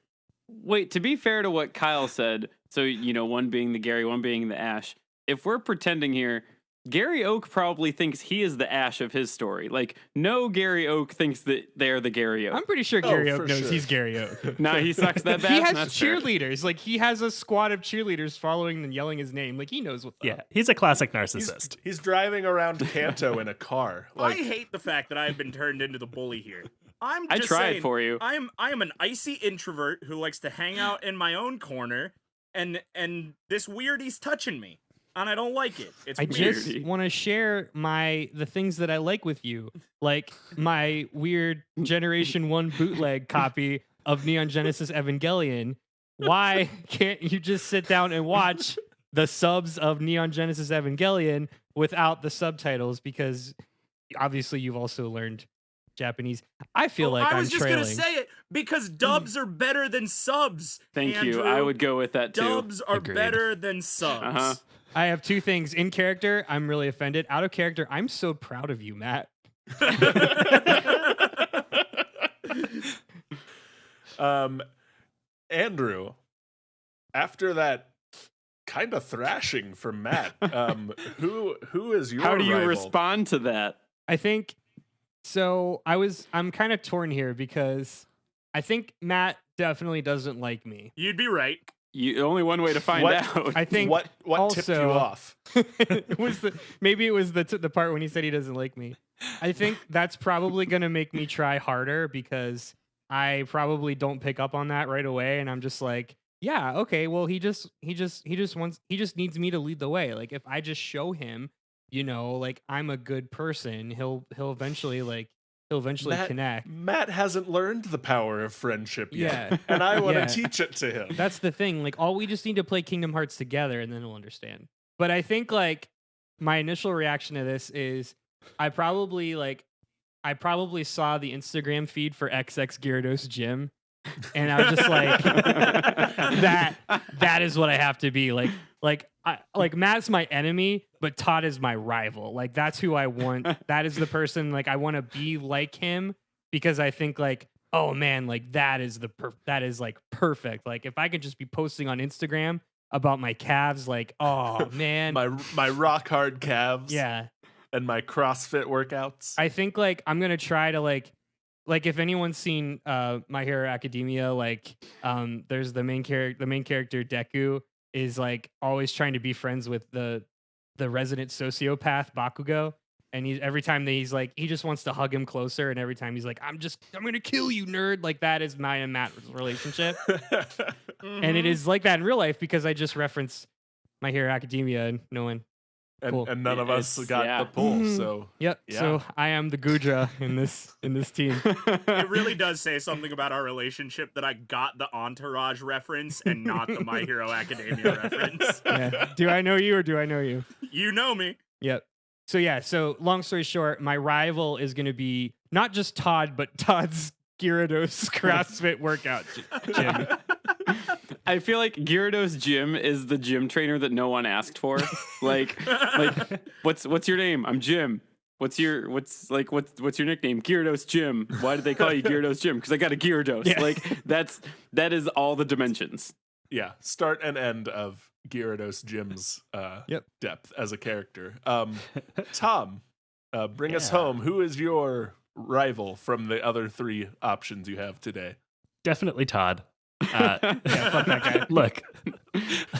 to be fair to what Kyle said, so one being the Gary, one being the Ash. If we're pretending here, Gary Oak probably thinks he is the Ash of his story. Like, no Gary Oak thinks that they're the Gary Oak. I'm pretty sure Gary Oak for knows sure. he's Gary Oak. No, he sucks that bad. He has That's fair. cheerleaders. Like, he has a squad of cheerleaders following and yelling his name. Like, he knows what's Yeah, up. he's a classic narcissist. He's driving around Kanto in a car. Like, I hate the fact that I've been turned into the bully here. I tried saying, for you. I am an icy introvert who likes to hang out in my own corner, and this weirdie's touching me, and I don't like it. It's I weird. just want to share the things that I like with you, like my weird Generation 1 bootleg copy of Neon Genesis Evangelion. Why can't you just sit down and watch the subs of Neon Genesis Evangelion without the subtitles? Because obviously you've also learned Japanese. I feel like I was I'm just trailing. gonna say it because dubs are better than subs. Thank Andrew. you. I would go with that too. Dubs are Agreed. better than subs. Uh-huh. I have 2 things. In character, I'm really offended. Out of character, I'm so proud of you, Matt. Andrew, after that kind of thrashing from Matt, who is your How do you rival? respond to that? I think so. I'm kind of torn here because I think Matt definitely doesn't like me. You'd be right. Only one way to find What? out. I think What tipped you also- off? it was maybe it was the part when he said he doesn't like me. I think that's probably going to make me try harder because I probably don't pick up on that right away, and I'm just like, yeah, okay, well, he just needs me to lead the way. Like, if I just show him, like, I'm a good person, he'll eventually, like, he'll eventually connect. Matt hasn't learned the power of friendship yet. Yeah. And I want to Yeah. teach it to him. That's the thing. Like, all we just need to play Kingdom Hearts together, and then he'll understand. But I think like my initial reaction to this is I probably saw the Instagram feed for XX Gyarados Gym, and I was just like, that is what I have to be. Like Matt's my enemy, but Todd is my rival. Like, that's who I want. That is the person, like, I want to be like him, because I think like, oh man, like that is like perfect. Like, if I could just be posting on Instagram about my calves, like, oh man, my rock hard calves. yeah. And my CrossFit workouts. I think like I'm gonna try to like if anyone's seen My Hero Academia, like there's the main character Deku is like always trying to be friends with the resident sociopath Bakugo, and every time that he's like, he just wants to hug him closer, and every time he's like, I'm gonna kill you, nerd. Like, that is my and Matt's relationship. And it is like that in real life, because I just referenced My Hero Academia and no one. Cool. And none of us got the pull. So Yep. yeah. So I am the Gudra in this team. It really does say something about our relationship that I got the Entourage reference and not the My Hero Academia reference. Yeah. Do I know you or do I know you? You know me. Yep. So yeah. So long story short, my rival is going to be not just Todd, but Todd's Gyrados CrossFit workout gym. I feel like Gyrados Gym is the gym trainer that no one asked for. like what's your name? I'm Jim. What's your nickname? Gyrados Gym. Why did they call you Gyrados Gym? Because I got a Gyarados. Yeah. Like that is all the dimensions. Yeah, start and end of Gyarados Jim's depth as a character. Tom, bring us home. Who is your rival from the other three options you have today? Definitely Todd. Yeah, fuck that guy. Look,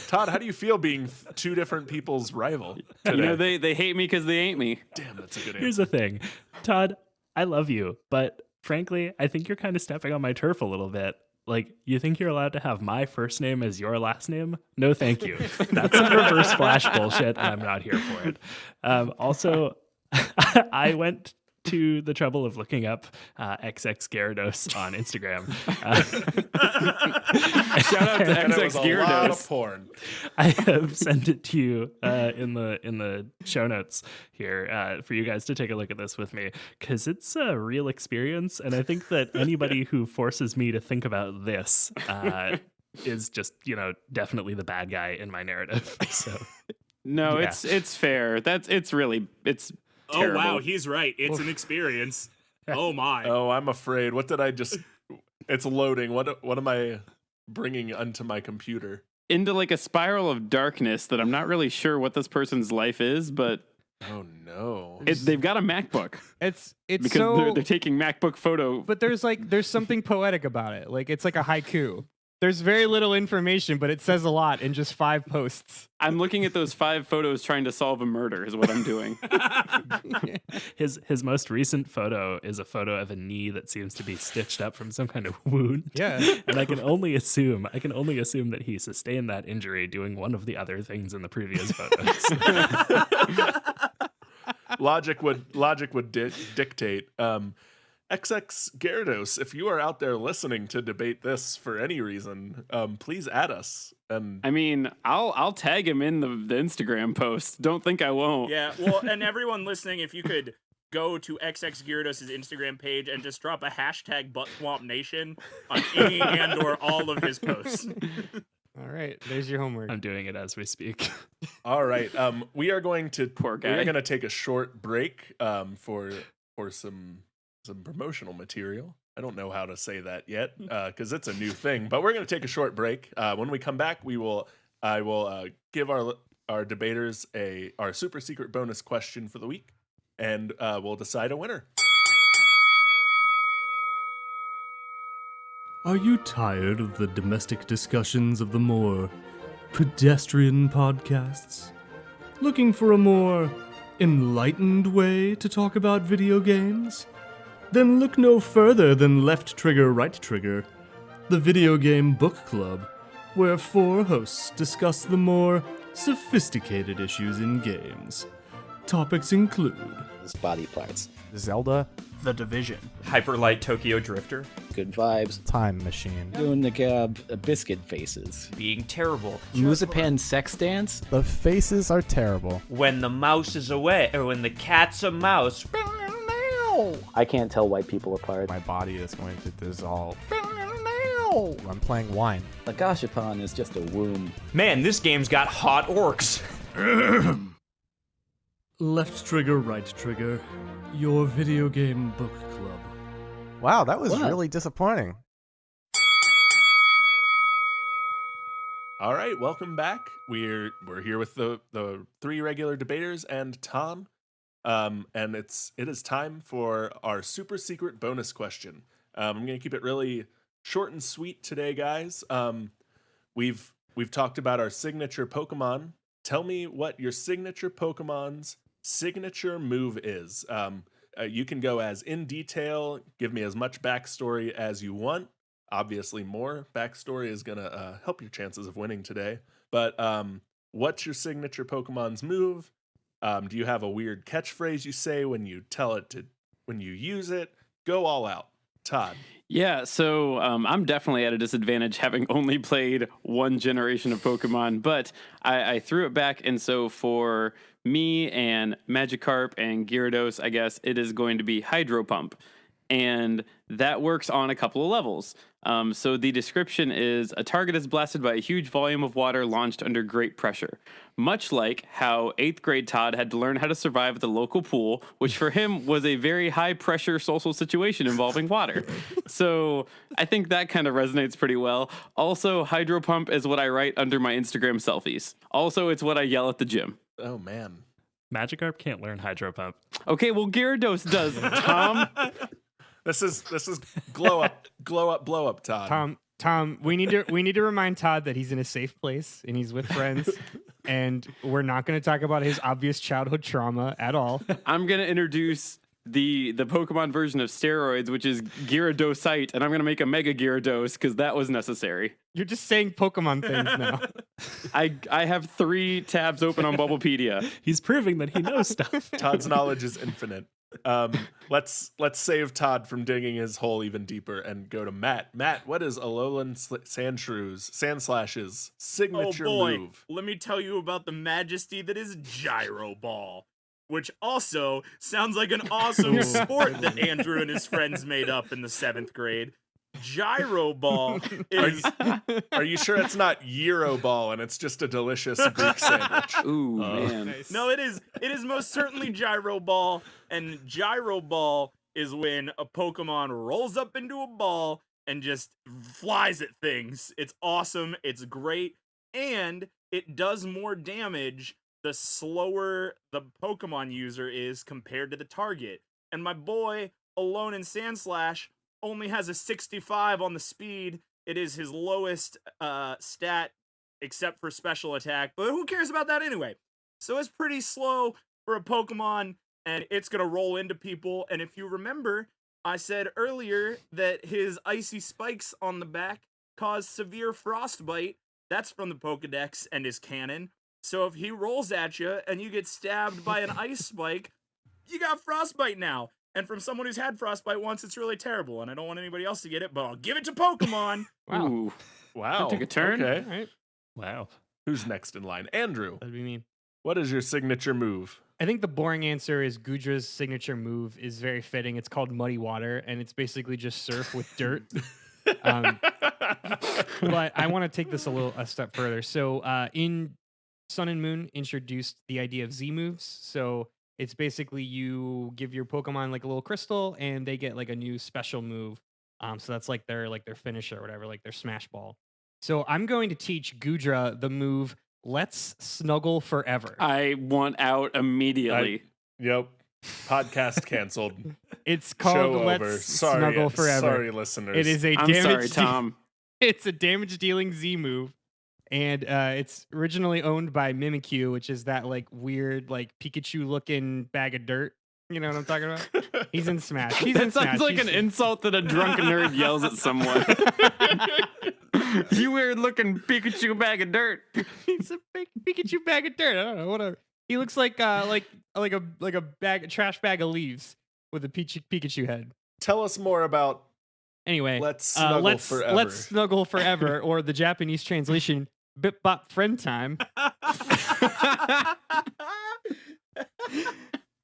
Todd, how do you feel being two different people's rival today? You know, they hate me because they ain't me. Damn, that's a good answer. here's the thing. Todd, I love you, but frankly, I think you're kind of stepping on my turf a little bit. Like, you think you're allowed to have my first name as your last name? No, thank you. That's some reverse Flash bullshit, and I'm not here for it. Also, I went to the trouble of looking up XX Gyarados on Instagram. Shout out to And it XX was a lot of Gyarados. porn. I have sent it to you in the show notes here for you guys to take a look at this with me, because it's a real experience, and I think that anybody who forces me to think about this is just, definitely the bad guy in my narrative. So No, Yeah. it's fair. It's Oh, terrible. wow. He's right. It's an experience. Oh, my. Oh, I'm afraid. What did I just... It's loading. What am I bringing onto my computer? Into like a spiral of darkness that I'm not really sure what this person's life is, but Oh, no. they've got a MacBook It's because so they're taking MacBook photo. but there's something poetic about it. Like, it's like a haiku. There's very little information, but it says a lot in just 5 posts. I'm looking at those 5 photos trying to solve a murder is what I'm doing. his most recent photo is a photo of a knee that seems to be stitched up from some kind of wound. Yeah. And I can only assume that he sustained that injury doing one of the other things in the previous photos. Logic would dictate. XX Gyarados, if you are out there listening to debate this for any reason, please add us. And I mean, I'll tag him in the Instagram post. Don't think I won't. Yeah, well, and everyone listening, if you could go to XX Gyarados' Instagram page and just drop a hashtag ButtSwampNation on any and or all of his posts. All right. There's your homework. I'm doing it as we speak. all right, we are going to Poor guy. We are going to take a short break for some promotional material. I don't know how to say that yet because it's a new thing, but we're going to take a short break. When we come back, I will give our debaters our super secret bonus question for the week, and we'll decide a winner. Are you tired of the domestic discussions of the more pedestrian podcasts? Looking for a more enlightened way to talk about video games? Then look no further than Left Trigger, Right Trigger, the video game book club, where 4 hosts discuss the more sophisticated issues in games. Topics include Body parts. Zelda. The Division. Hyperlight Tokyo Drifter. Good vibes. Time Machine. Doing the biscuit faces. Being terrible. Musapan sex dance. The faces are terrible. When the mouse is away, or when the cat's a mouse. I can't tell white people apart. My body is going to dissolve. I'm playing wine. The Gashapon is just a womb. Man, this game's got hot orcs. Left Trigger, Right Trigger, your video game book club. Wow, that was really disappointing. All right, welcome back. We're here with the three regular debaters and Tom. And it is time for our super secret bonus question. I'm going to keep it really short and sweet today, guys. We've talked about our signature Pokemon. Tell me what your signature Pokemon's signature move is. You can go as in detail, give me as much backstory as you want. Obviously, more backstory is going to help your chances of winning today. But what's your signature Pokemon's move? Do you have a weird catchphrase you say when you when you use it? Go all out. Todd. Yeah, so I'm definitely at a disadvantage having only played one generation of Pokemon, but I threw it back, and so for me and Magikarp and Gyarados, I guess, it is going to be Hydro Pump, and that works on a couple of levels. So the description is, a target is blasted by a huge volume of water launched under great pressure. Much like how 8th grade Todd had to learn how to survive at the local pool, which for him was a very high pressure social situation involving water. So I think that kind of resonates pretty well. Also, Hydro Pump is what I write under my Instagram selfies. Also, it's what I yell at the gym. Oh, man. Magikarp can't learn Hydro Pump. Okay, well, Gyarados does, Tom. This is glow up, blow up, Todd. Tom, we need to remind Todd that he's in a safe place and he's with friends, and we're not going to talk about his obvious childhood trauma at all. I'm going to introduce the Pokemon version of steroids, which is Gyradosite, and I'm going to make a Mega Gyarados because that was necessary. You're just saying Pokemon things now. I have 3 tabs open on Bubblepedia. He's proving that he knows stuff. Todd's knowledge is infinite. Let's save Todd from digging his hole even deeper and go to Matt. Matt, what is Alolan Sandslash's signature move? Let me tell you about the majesty that is Gyro Ball, which also sounds like an awesome sport that Andrew and his friends made up in the 7th grade. Gyro Ball is... Are you sure it's not Euro Ball and it's just a delicious Greek sandwich? Ooh, man. Nice. No, it is most certainly Gyro Ball, and Gyro Ball is when a Pokemon rolls up into a ball and just flies at things. It's awesome, it's great, and it does more damage the slower the Pokemon user is compared to the target. And my boy, Alolan Sandslash, only has a 65 on the speed. It is his lowest stat, except for special attack, but who cares about that anyway? So it's pretty slow for a Pokemon, and it's going to roll into people. And if you remember, I said earlier that his icy spikes on the back cause severe frostbite. That's from the Pokedex and his canon. So if he rolls at you and you get stabbed by an ice spike, you got frostbite now. And from someone who's had frostbite once, it's really terrible. And I don't want anybody else to get it, but I'll give it to Pokemon. Wow. Ooh. Wow. That took a turn. Okay. All right. Wow. Who's next in line? Andrew. That'd be me. What is your signature move? I think the boring answer is Gudra's signature move is very fitting. It's called Muddy Water, and it's basically just surf with dirt. But I want to take this a step further. So in Sun and Moon introduced the idea of Z moves. So it's basically you give your Pokemon like a little crystal, and they get like a new special move. So that's like their finisher or whatever, like their Smash Ball. So I'm going to teach Gudra the move Let's Snuggle Forever. I want out immediately. Yep. Podcast canceled. It's called Let's Snuggle Forever. Sorry, listeners. It is I'm sorry, Tom. It's a damage-dealing Z move, and it's originally owned by Mimikyu, which is that like weird, like Pikachu-looking bag of dirt. You know what I'm talking about? He's in Smash. That sounds like an insult that a drunken nerd yells at someone. You weird-looking Pikachu bag of dirt. He's a big Pikachu bag of dirt. I don't know, whatever. He looks like a a trash bag of leaves with a Pikachu head. Tell us more about. Anyway, Let's snuggle forever. Let's snuggle forever, or the Japanese translation, Bip Bop Friend Time.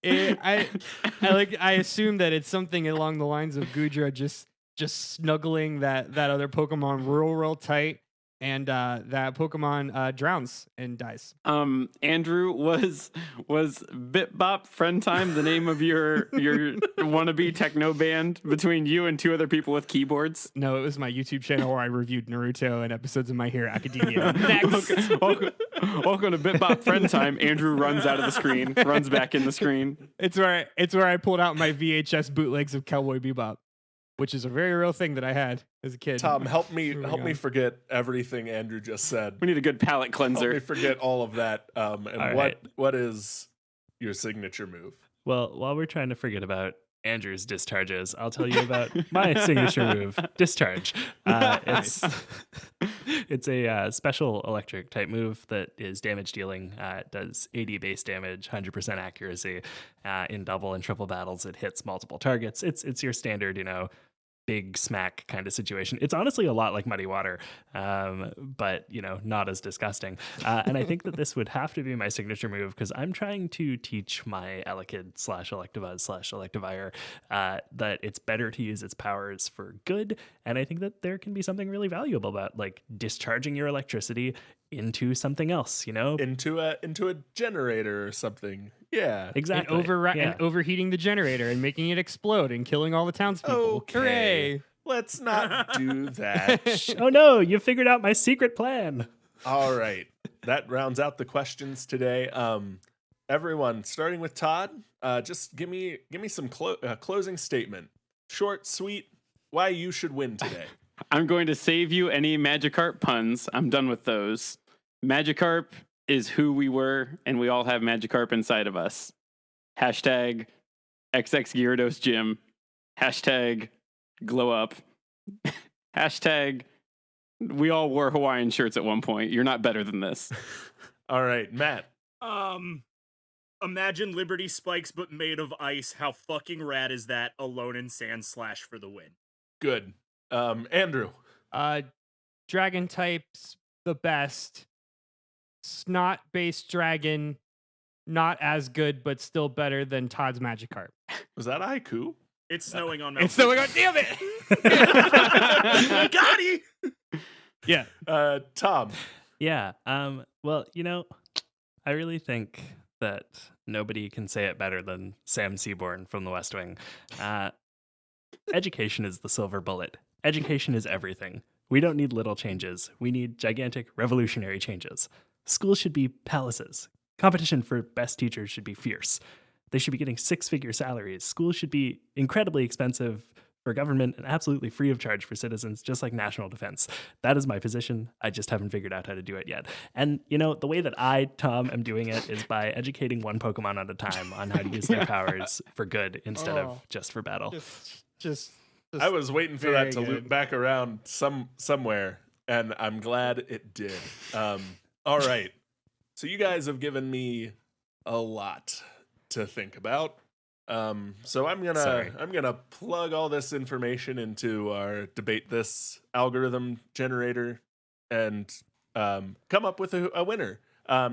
I assume that it's something along the lines of Gudra just snuggling that other Pokemon real tight, and that Pokemon drowns and dies. Andrew, was Bip Bop Friend Time the name of your wannabe techno band between you and two other people with keyboards? No, it was my YouTube channel where I reviewed Naruto and episodes of My Hero Academia. Next. Welcome to Bip Bop Friend Time. Andrew runs out of the screen, runs back in the screen. It's where I pulled out my VHS bootlegs of Cowboy Bebop, which is a very real thing that I had as a kid. Tom, help me forget everything Andrew just said. We need a good palate cleanser. Help me forget all of that. And what is your signature move? Well, while we're trying to forget about Andrew's discharges, I'll tell you about my signature move, Discharge. It's a special electric type move that is damage dealing. It does 80 base damage, 100% accuracy. In double and triple battles, it hits multiple targets. It's your standard, big smack kind of situation. It's honestly a lot like Muddy Water, but not as disgusting. And I think that this would have to be my signature move because I'm trying to teach my Elekid /Electivuz/Electivire that it's better to use its powers for good. And I think that there can be something really valuable about like discharging your electricity into something else, into a generator or something. Yeah, exactly. And overheating the generator and making it explode and killing all the townspeople. Okay. Hooray! Let's not do that. Oh no, you figured out my secret plan. All right, that rounds out the questions today. Everyone, starting with Todd, just give me some closing statement, short, sweet. Why you should win today. I'm going to save you any Magikarp puns. I'm done with those. Magikarp is who we were, and we all have Magikarp inside of us. Hashtag XX Gyrados Gym. Hashtag glow up. Hashtag we all wore Hawaiian shirts at one point. You're not better than this. All right, Matt. Imagine Liberty Spikes but made of ice. How fucking rad is that? Alone in Sand Slash for the win. Good. Andrew. Dragon types the best. Snot-based dragon, not as good, but still better than Todd's Magikarp. Was that haiku? It's snowing on Mount. It's snowing on. Damn it! Got it. Yeah. Tom. Yeah. Well, I really think that nobody can say it better than Sam Seaborn from The West Wing. Education is the silver bullet. Education is everything. We don't need little changes. We need gigantic, revolutionary changes. Schools should be palaces. Competition for best teachers should be fierce. They should be getting six-figure salaries. Schools should be incredibly expensive for government and absolutely free of charge for citizens, just like national defense. That is my position. I just haven't figured out how to do it yet. And, the way that I, Tom, am doing it is by educating one Pokemon at a time on how to use their powers for good instead of just for battle. Just I was waiting for that to loop back around somewhere, and I'm glad it did. All right. So you guys have given me a lot to think about. So I'm gonna plug all this information into our Debate This algorithm generator and come up with a winner.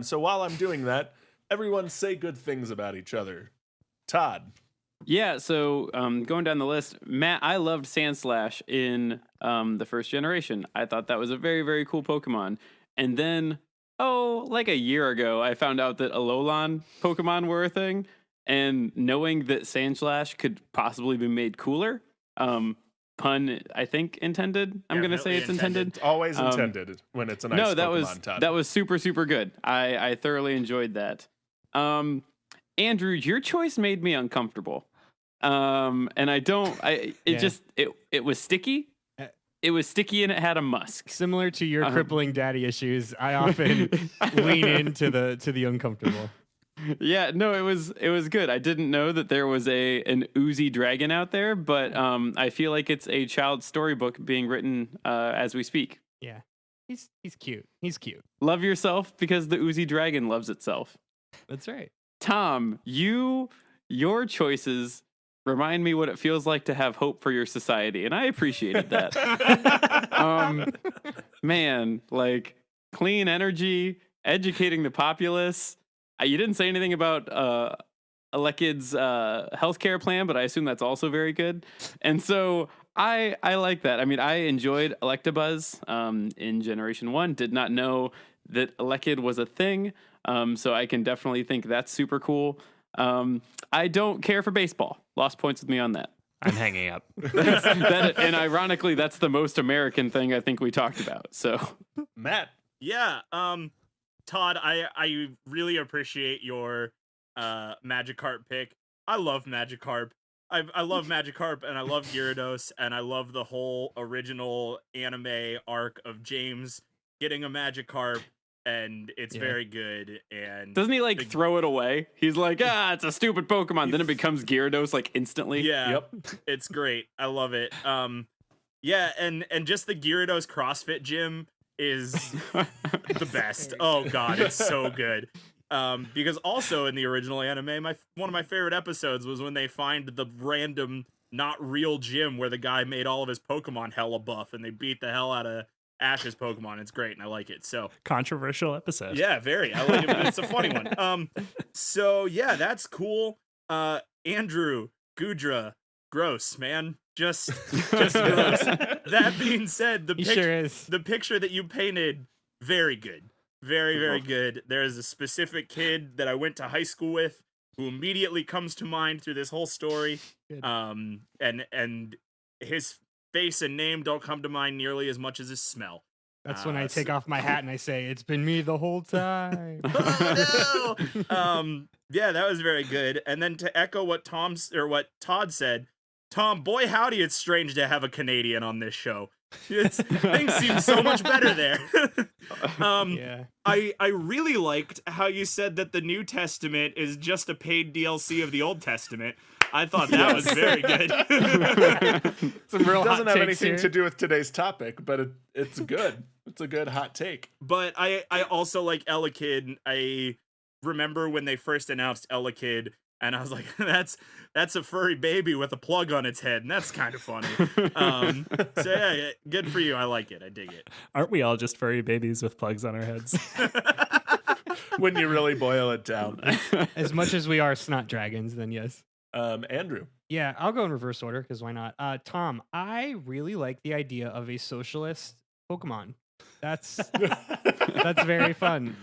So while I'm doing that, everyone say good things about each other. Todd. Yeah, so going down the list, Matt, I loved Sandslash in the first generation. I thought that was a very, very cool Pokemon. And then, like a year ago, I found out that Alolan Pokemon were a thing. And knowing that Sandslash could possibly be made cooler, pun, I think, intended. I'm going to say it's intended. It's always intended when it's a nice Pokemon, Todd. That was super, super good. I thoroughly enjoyed that. Andrew, your choice made me uncomfortable. And it was sticky. It was sticky and it had a musk. Similar to your crippling daddy issues, I often lean into the uncomfortable. Yeah, no, it was good. I didn't know that there was an oozy dragon out there, but I feel like it's a child's storybook being written as we speak. Yeah, he's cute. He's cute. Love yourself because the oozy dragon loves itself. That's right. Tom, your choices remind me what it feels like to have hope for your society, and I appreciated that. Man, like clean energy, educating the populace. You didn't say anything about Elekid's healthcare plan, but I assume that's also very good. And so I like that. I mean, I enjoyed Electabuzz in Generation 1. Did not know that Elekid was a thing. So I can definitely think that's super cool. I don't care for baseball. Lost points with me on that. I'm hanging up. And ironically, that's the most American thing I think we talked about. So, Matt. Yeah. Todd, I really appreciate your Magikarp pick. I love Magikarp. I love Magikarp, and I love Gyarados, and I love the whole original anime arc of James getting a Magikarp, and it's very good. And doesn't he like throw it away? He's like, it's a stupid Pokemon. Then it becomes Gyarados like instantly. Yeah, it's great. I love it. Yeah, and just the Gyarados CrossFit gym is the best. Oh god, it's so good. Because also in the original anime, one of my favorite episodes was when they find the random not real gym where the guy made all of his Pokemon hella buff, and they beat the hell out of Ash's Pokemon. It's great, and I like it. So controversial episode. Yeah, very. I like it, but it's a funny one. So yeah, that's cool. Andrew, Gudra, gross, man. Just gross. That being said, the picture that you painted, very good. Very, very good. There is a specific kid that I went to high school with who immediately comes to mind through this whole story. And his face and name don't come to mind nearly as much as his smell. That's when I take off my hat and I say, "It's been me the whole time." Oh, no! Yeah, that was very good. And then to echo what Todd said, Tom, boy howdy, it's strange to have a Canadian on this show. Things seem so much better there. Yeah. I really liked how you said that the New Testament is just a paid DLC of the Old Testament. I thought that was very good. Some real It doesn't hot have takes anything here. to do with today's topic, but it's good. It's a good hot take. But I also like Elekid. I remember when they first announced Elekid, and I was like, that's a furry baby with a plug on its head, and that's kind of funny. So yeah, good for you. I like it. I dig it. Aren't we all just furry babies with plugs on our heads? When you really boil it down. As much as we are snot dragons, then yes. Andrew. Yeah, I'll go in reverse order because why not? Tom, I really like the idea of a socialist Pokemon. That's very fun.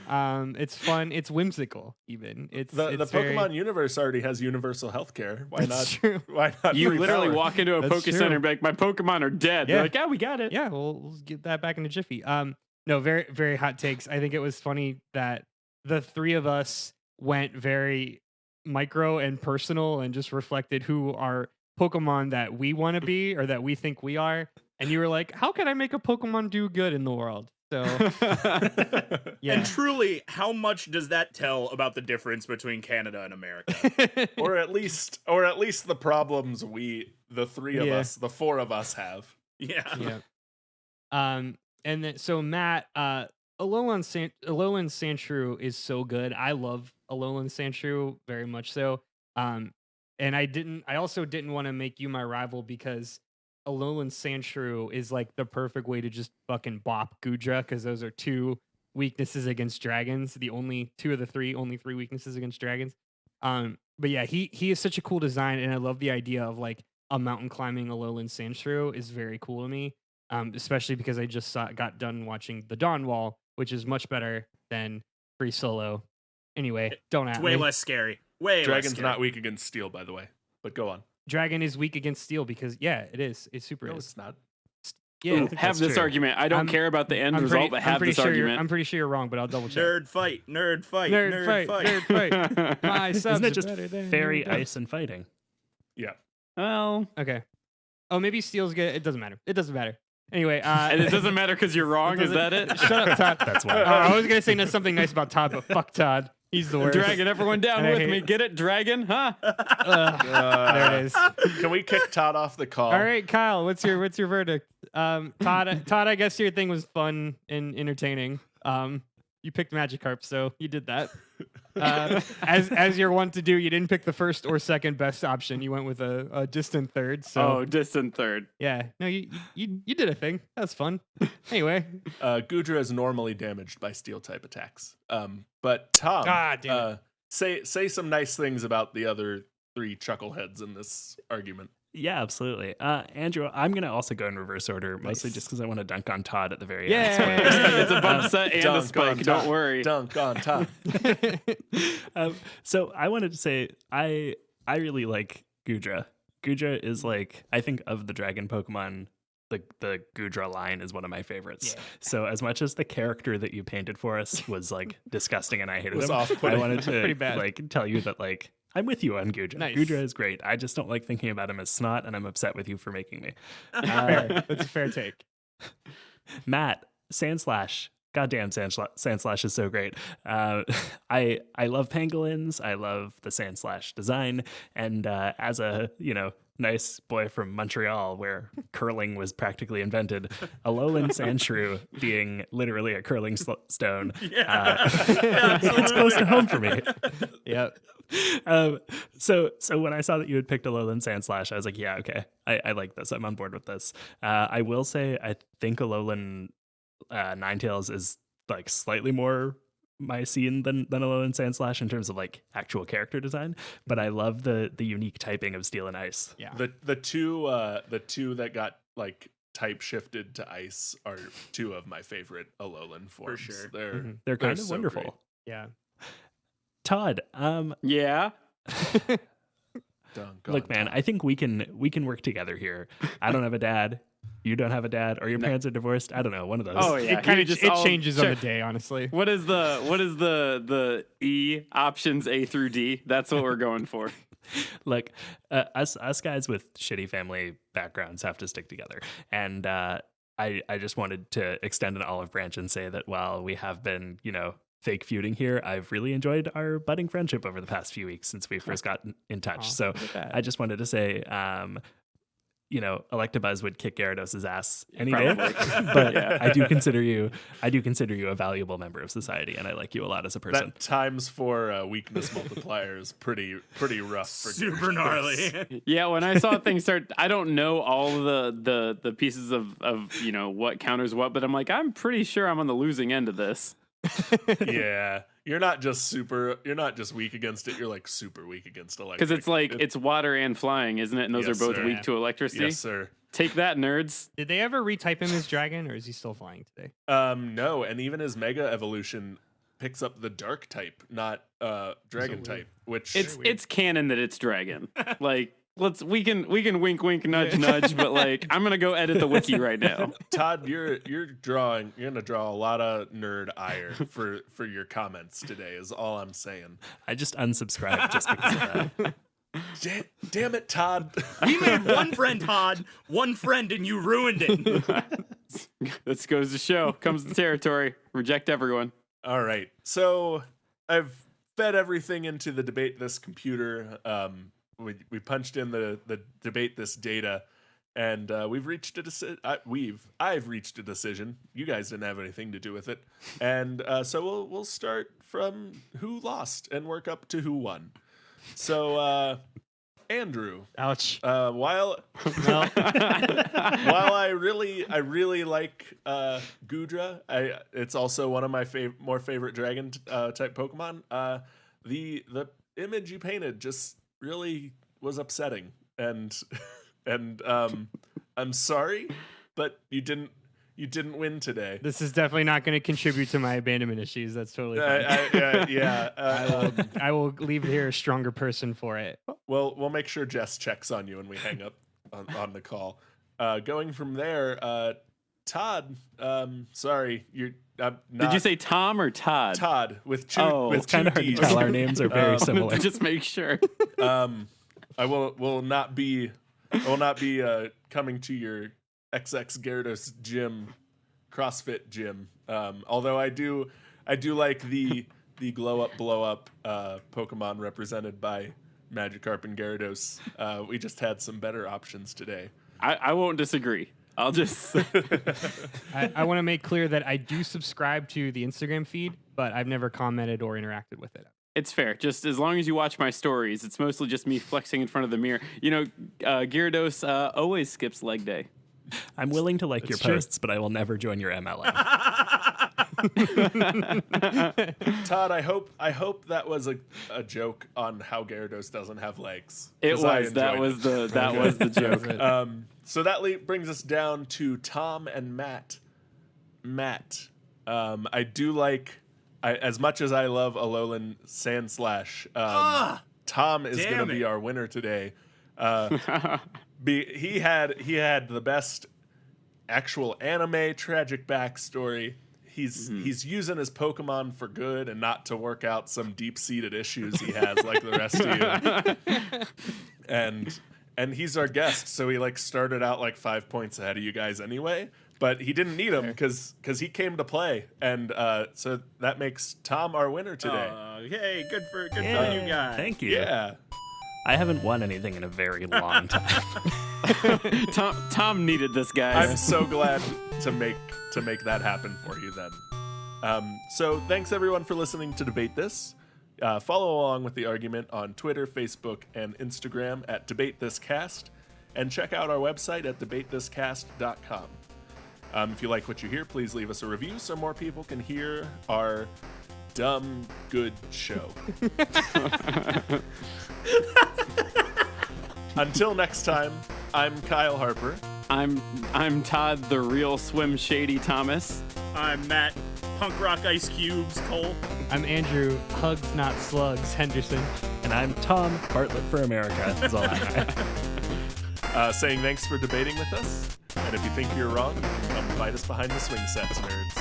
It's fun. It's whimsical. Even it's the it's Pokemon universe already has universal healthcare. Why That's not? true. Why not? You free literally power? walk into a That's Poke true. Center and be like, my Pokemon are dead. Yeah. They're like, yeah, we got it. Yeah, we'll get that back in a jiffy. No, very, very hot takes. I think it was funny that the three of us went very micro and personal and just reflected who our Pokemon that we want to be or that we think we are. And you were like, how can I make a Pokemon do good in the world? So, yeah. And truly, how much does that tell about the difference between Canada and America? or at least the problems the three of us, the four of us have. Yeah. And then so Matt, Alolan Sandshrew is so good. I love Alolan Sandshrew very much so. And I also didn't want to make you my rival because Alolan Sandshrew is like the perfect way to just fucking bop Gudra because those are two weaknesses against dragons. The only three weaknesses against dragons. But yeah, he is such a cool design, and I love the idea of like a mountain climbing Alolan Sandshrew is very cool to me. Especially because I just got done watching The Dawn Wall, which is much better than Free Solo. Anyway, don't It's at way me. less scary. Way less Dragon's scary. not weak against steel, by the way. But go on. Dragon is weak against steel because it is. It super No, is. it's not. Yeah, Ooh, have this argument. I don't care about the end result, but have this argument. I'm pretty sure you're wrong, but I'll double check. Nerd fight. Nerd fight. My subs Isn't it are just better than fairy yours. ice and fighting? Yeah. Well, Okay. Oh, maybe steel's good. It doesn't matter. It doesn't matter. Anyway, and it doesn't matter because you're wrong. Is that it? Shut up, Todd. That's why. I was gonna say something nice about Todd, but fuck Todd. He's the worst. Dragon, everyone down And I with hate- me. Get it, Dragon? Huh? There it is. Can we kick Todd off the call? All right, Kyle, what's your verdict? Todd, I guess your thing was fun and entertaining. You picked Magikarp, so you did that. As you're wont to do, you didn't pick the first or second best option. You went with a distant third. So distant third. yeah, no, you did a thing. That's fun. Anyway, Gudra is normally damaged by steel type attacks. But Tom, God damn it. say some nice things about the other 3 chuckleheads in this argument. Yeah, absolutely. Andrew, I'm going to also go in reverse order, mostly just because I want to dunk on Todd at the very end. It's a bump set and a spike. Don't worry. Dunk on Todd. So I wanted to say I really like Gudra. Gudra is like, I think of the dragon Pokemon, the Gudra line is one of my favorites. Yeah. So as much as the character that you painted for us was like disgusting and I hated him, I wanted to like tell you that like I'm with you on Gudra. Nice. Gudra is great. I just don't like thinking about him as snot, and I'm upset with you for making me. Fair. That's a fair take. Matt, Sandslash. Goddamn, Sandslash is so great. I love pangolins. I love the Sandslash design. And as a, nice boy from Montreal where curling was practically invented, a lowland sandshrew being literally a curling stone. It's close to home for me. Yep. So when I saw that you had picked a lowland Sandslash, I was like, yeah, okay, I like this. I'm on board with this. I will say I think a lowland Ninetales is like slightly more my scene than a lowland Sandslash in terms of like actual character design, but I love the unique typing of Steel and Ice. Yeah. The two that got like type shifted to ice are 2 of my favorite Alolan forms. For sure. They're kind of so wonderful. Great. Yeah. Todd, yeah. Look, man, I think we can work together here. I don't have a dad. You don't have a dad, or your parents are divorced. I don't know, one of those. Oh yeah, it kind of changes on the day, honestly. What is the E options A through D? That's what we're going for. Like us guys with shitty family backgrounds have to stick together, and I just wanted to extend an olive branch and say that while we have been fake feuding here, I've really enjoyed our budding friendship over the past few weeks since we first got in touch. So I just wanted to say, Electabuzz would kick Gyarados' ass any day, but I do consider you a valuable member of society, and I like you a lot as a person. That times 4 weakness multiplier is pretty rough for super gnarly. Yeah, when I saw things start, I don't know all the pieces of what counters what, but I'm like, I'm pretty sure I'm on the losing end of this. Yeah, you're not just weak against it, you're like super weak against electric. Because it's like it's water and flying, isn't it? And those are both weak to electricity. Yes, sir. Take that, nerds. Did they ever retype him as dragon, or is he still flying today? No, and even his mega evolution picks up the dark type, not dragon type, which it's canon that it's dragon. Like we can wink nudge nudge, but like I'm gonna go edit the wiki right now. Todd, you're gonna draw a lot of nerd ire for your comments today is all I'm saying. I just unsubscribed just because of that. Damn it, Todd. We made one friend, Todd. One friend, and you ruined it. This goes to show. Comes the territory. Reject everyone. All right. So I've fed everything into the debate this computer. We punched in the debate this data, and we've reached a decision. I've reached a decision. You guys didn't have anything to do with it, and so we'll start from who lost and work up to who won. So Andrew, ouch. While I really like Gudra, it's also one of my more favorite dragon type Pokemon. The image you painted just really was upsetting, and I'm sorry, but you didn't win today. This is definitely not going to contribute to my abandonment issues. That's totally fine. I will leave here a stronger person for it. Well, we'll make sure Jess checks on you when we hang up on the call. Going from there, Todd, sorry, you're not... Did you say Tom or Todd? Todd with two. It's kind of hard to tell. Our names are very similar. Just make sure. I will not be coming to your XX Gyarados gym, CrossFit gym. Although I do like the glow up blow up Pokemon represented by Magikarp and Gyarados. We just had some better options today. I won't disagree. I'll just... I want to make clear that I do subscribe to the Instagram feed, but I've never commented or interacted with it. It's fair. Just as long as you watch my stories, it's mostly just me flexing in front of the mirror. You know, Gyrados always skips leg day. I'm willing to like your posts, but I will never join your MLM. Todd, I hope that was a joke on how Gyarados doesn't have legs. It was. That was the joke. So that brings us down to Tom and Matt. Matt, I do like, as much as I love Alolan Sandslash, Tom is going to be our winner today. He had the best actual anime tragic backstory. He's using his Pokemon for good and not to work out some deep-seated issues he has like the rest of you. And he's our guest, so he started out 5 points ahead of you guys anyway. But he didn't need him because he came to play, and so that makes Tom our winner today. Hey, good for you guys. Thank you. Yeah. I haven't won anything in a very long time. Tom needed this, guys. I'm so glad to make that happen for you then. So thanks everyone for listening to Debate This. Follow along with the argument on Twitter, Facebook, and Instagram at DebateThisCast, and check out our website at debatethiscast.com. If you like what you hear, please leave us a review so more people can hear our dumb, good show. Until next time, I'm Kyle Harper. I'm Todd, the real Swim Shady Thomas. I'm Matt, Punk Rock Ice Cubes Cole. I'm Andrew, Hugs Not Slugs Henderson. And I'm Tom, Bartlett for America. Zalatnai. Saying thanks for debating with us. And if you think you're wrong, you can come fight us behind the swing sets, nerds.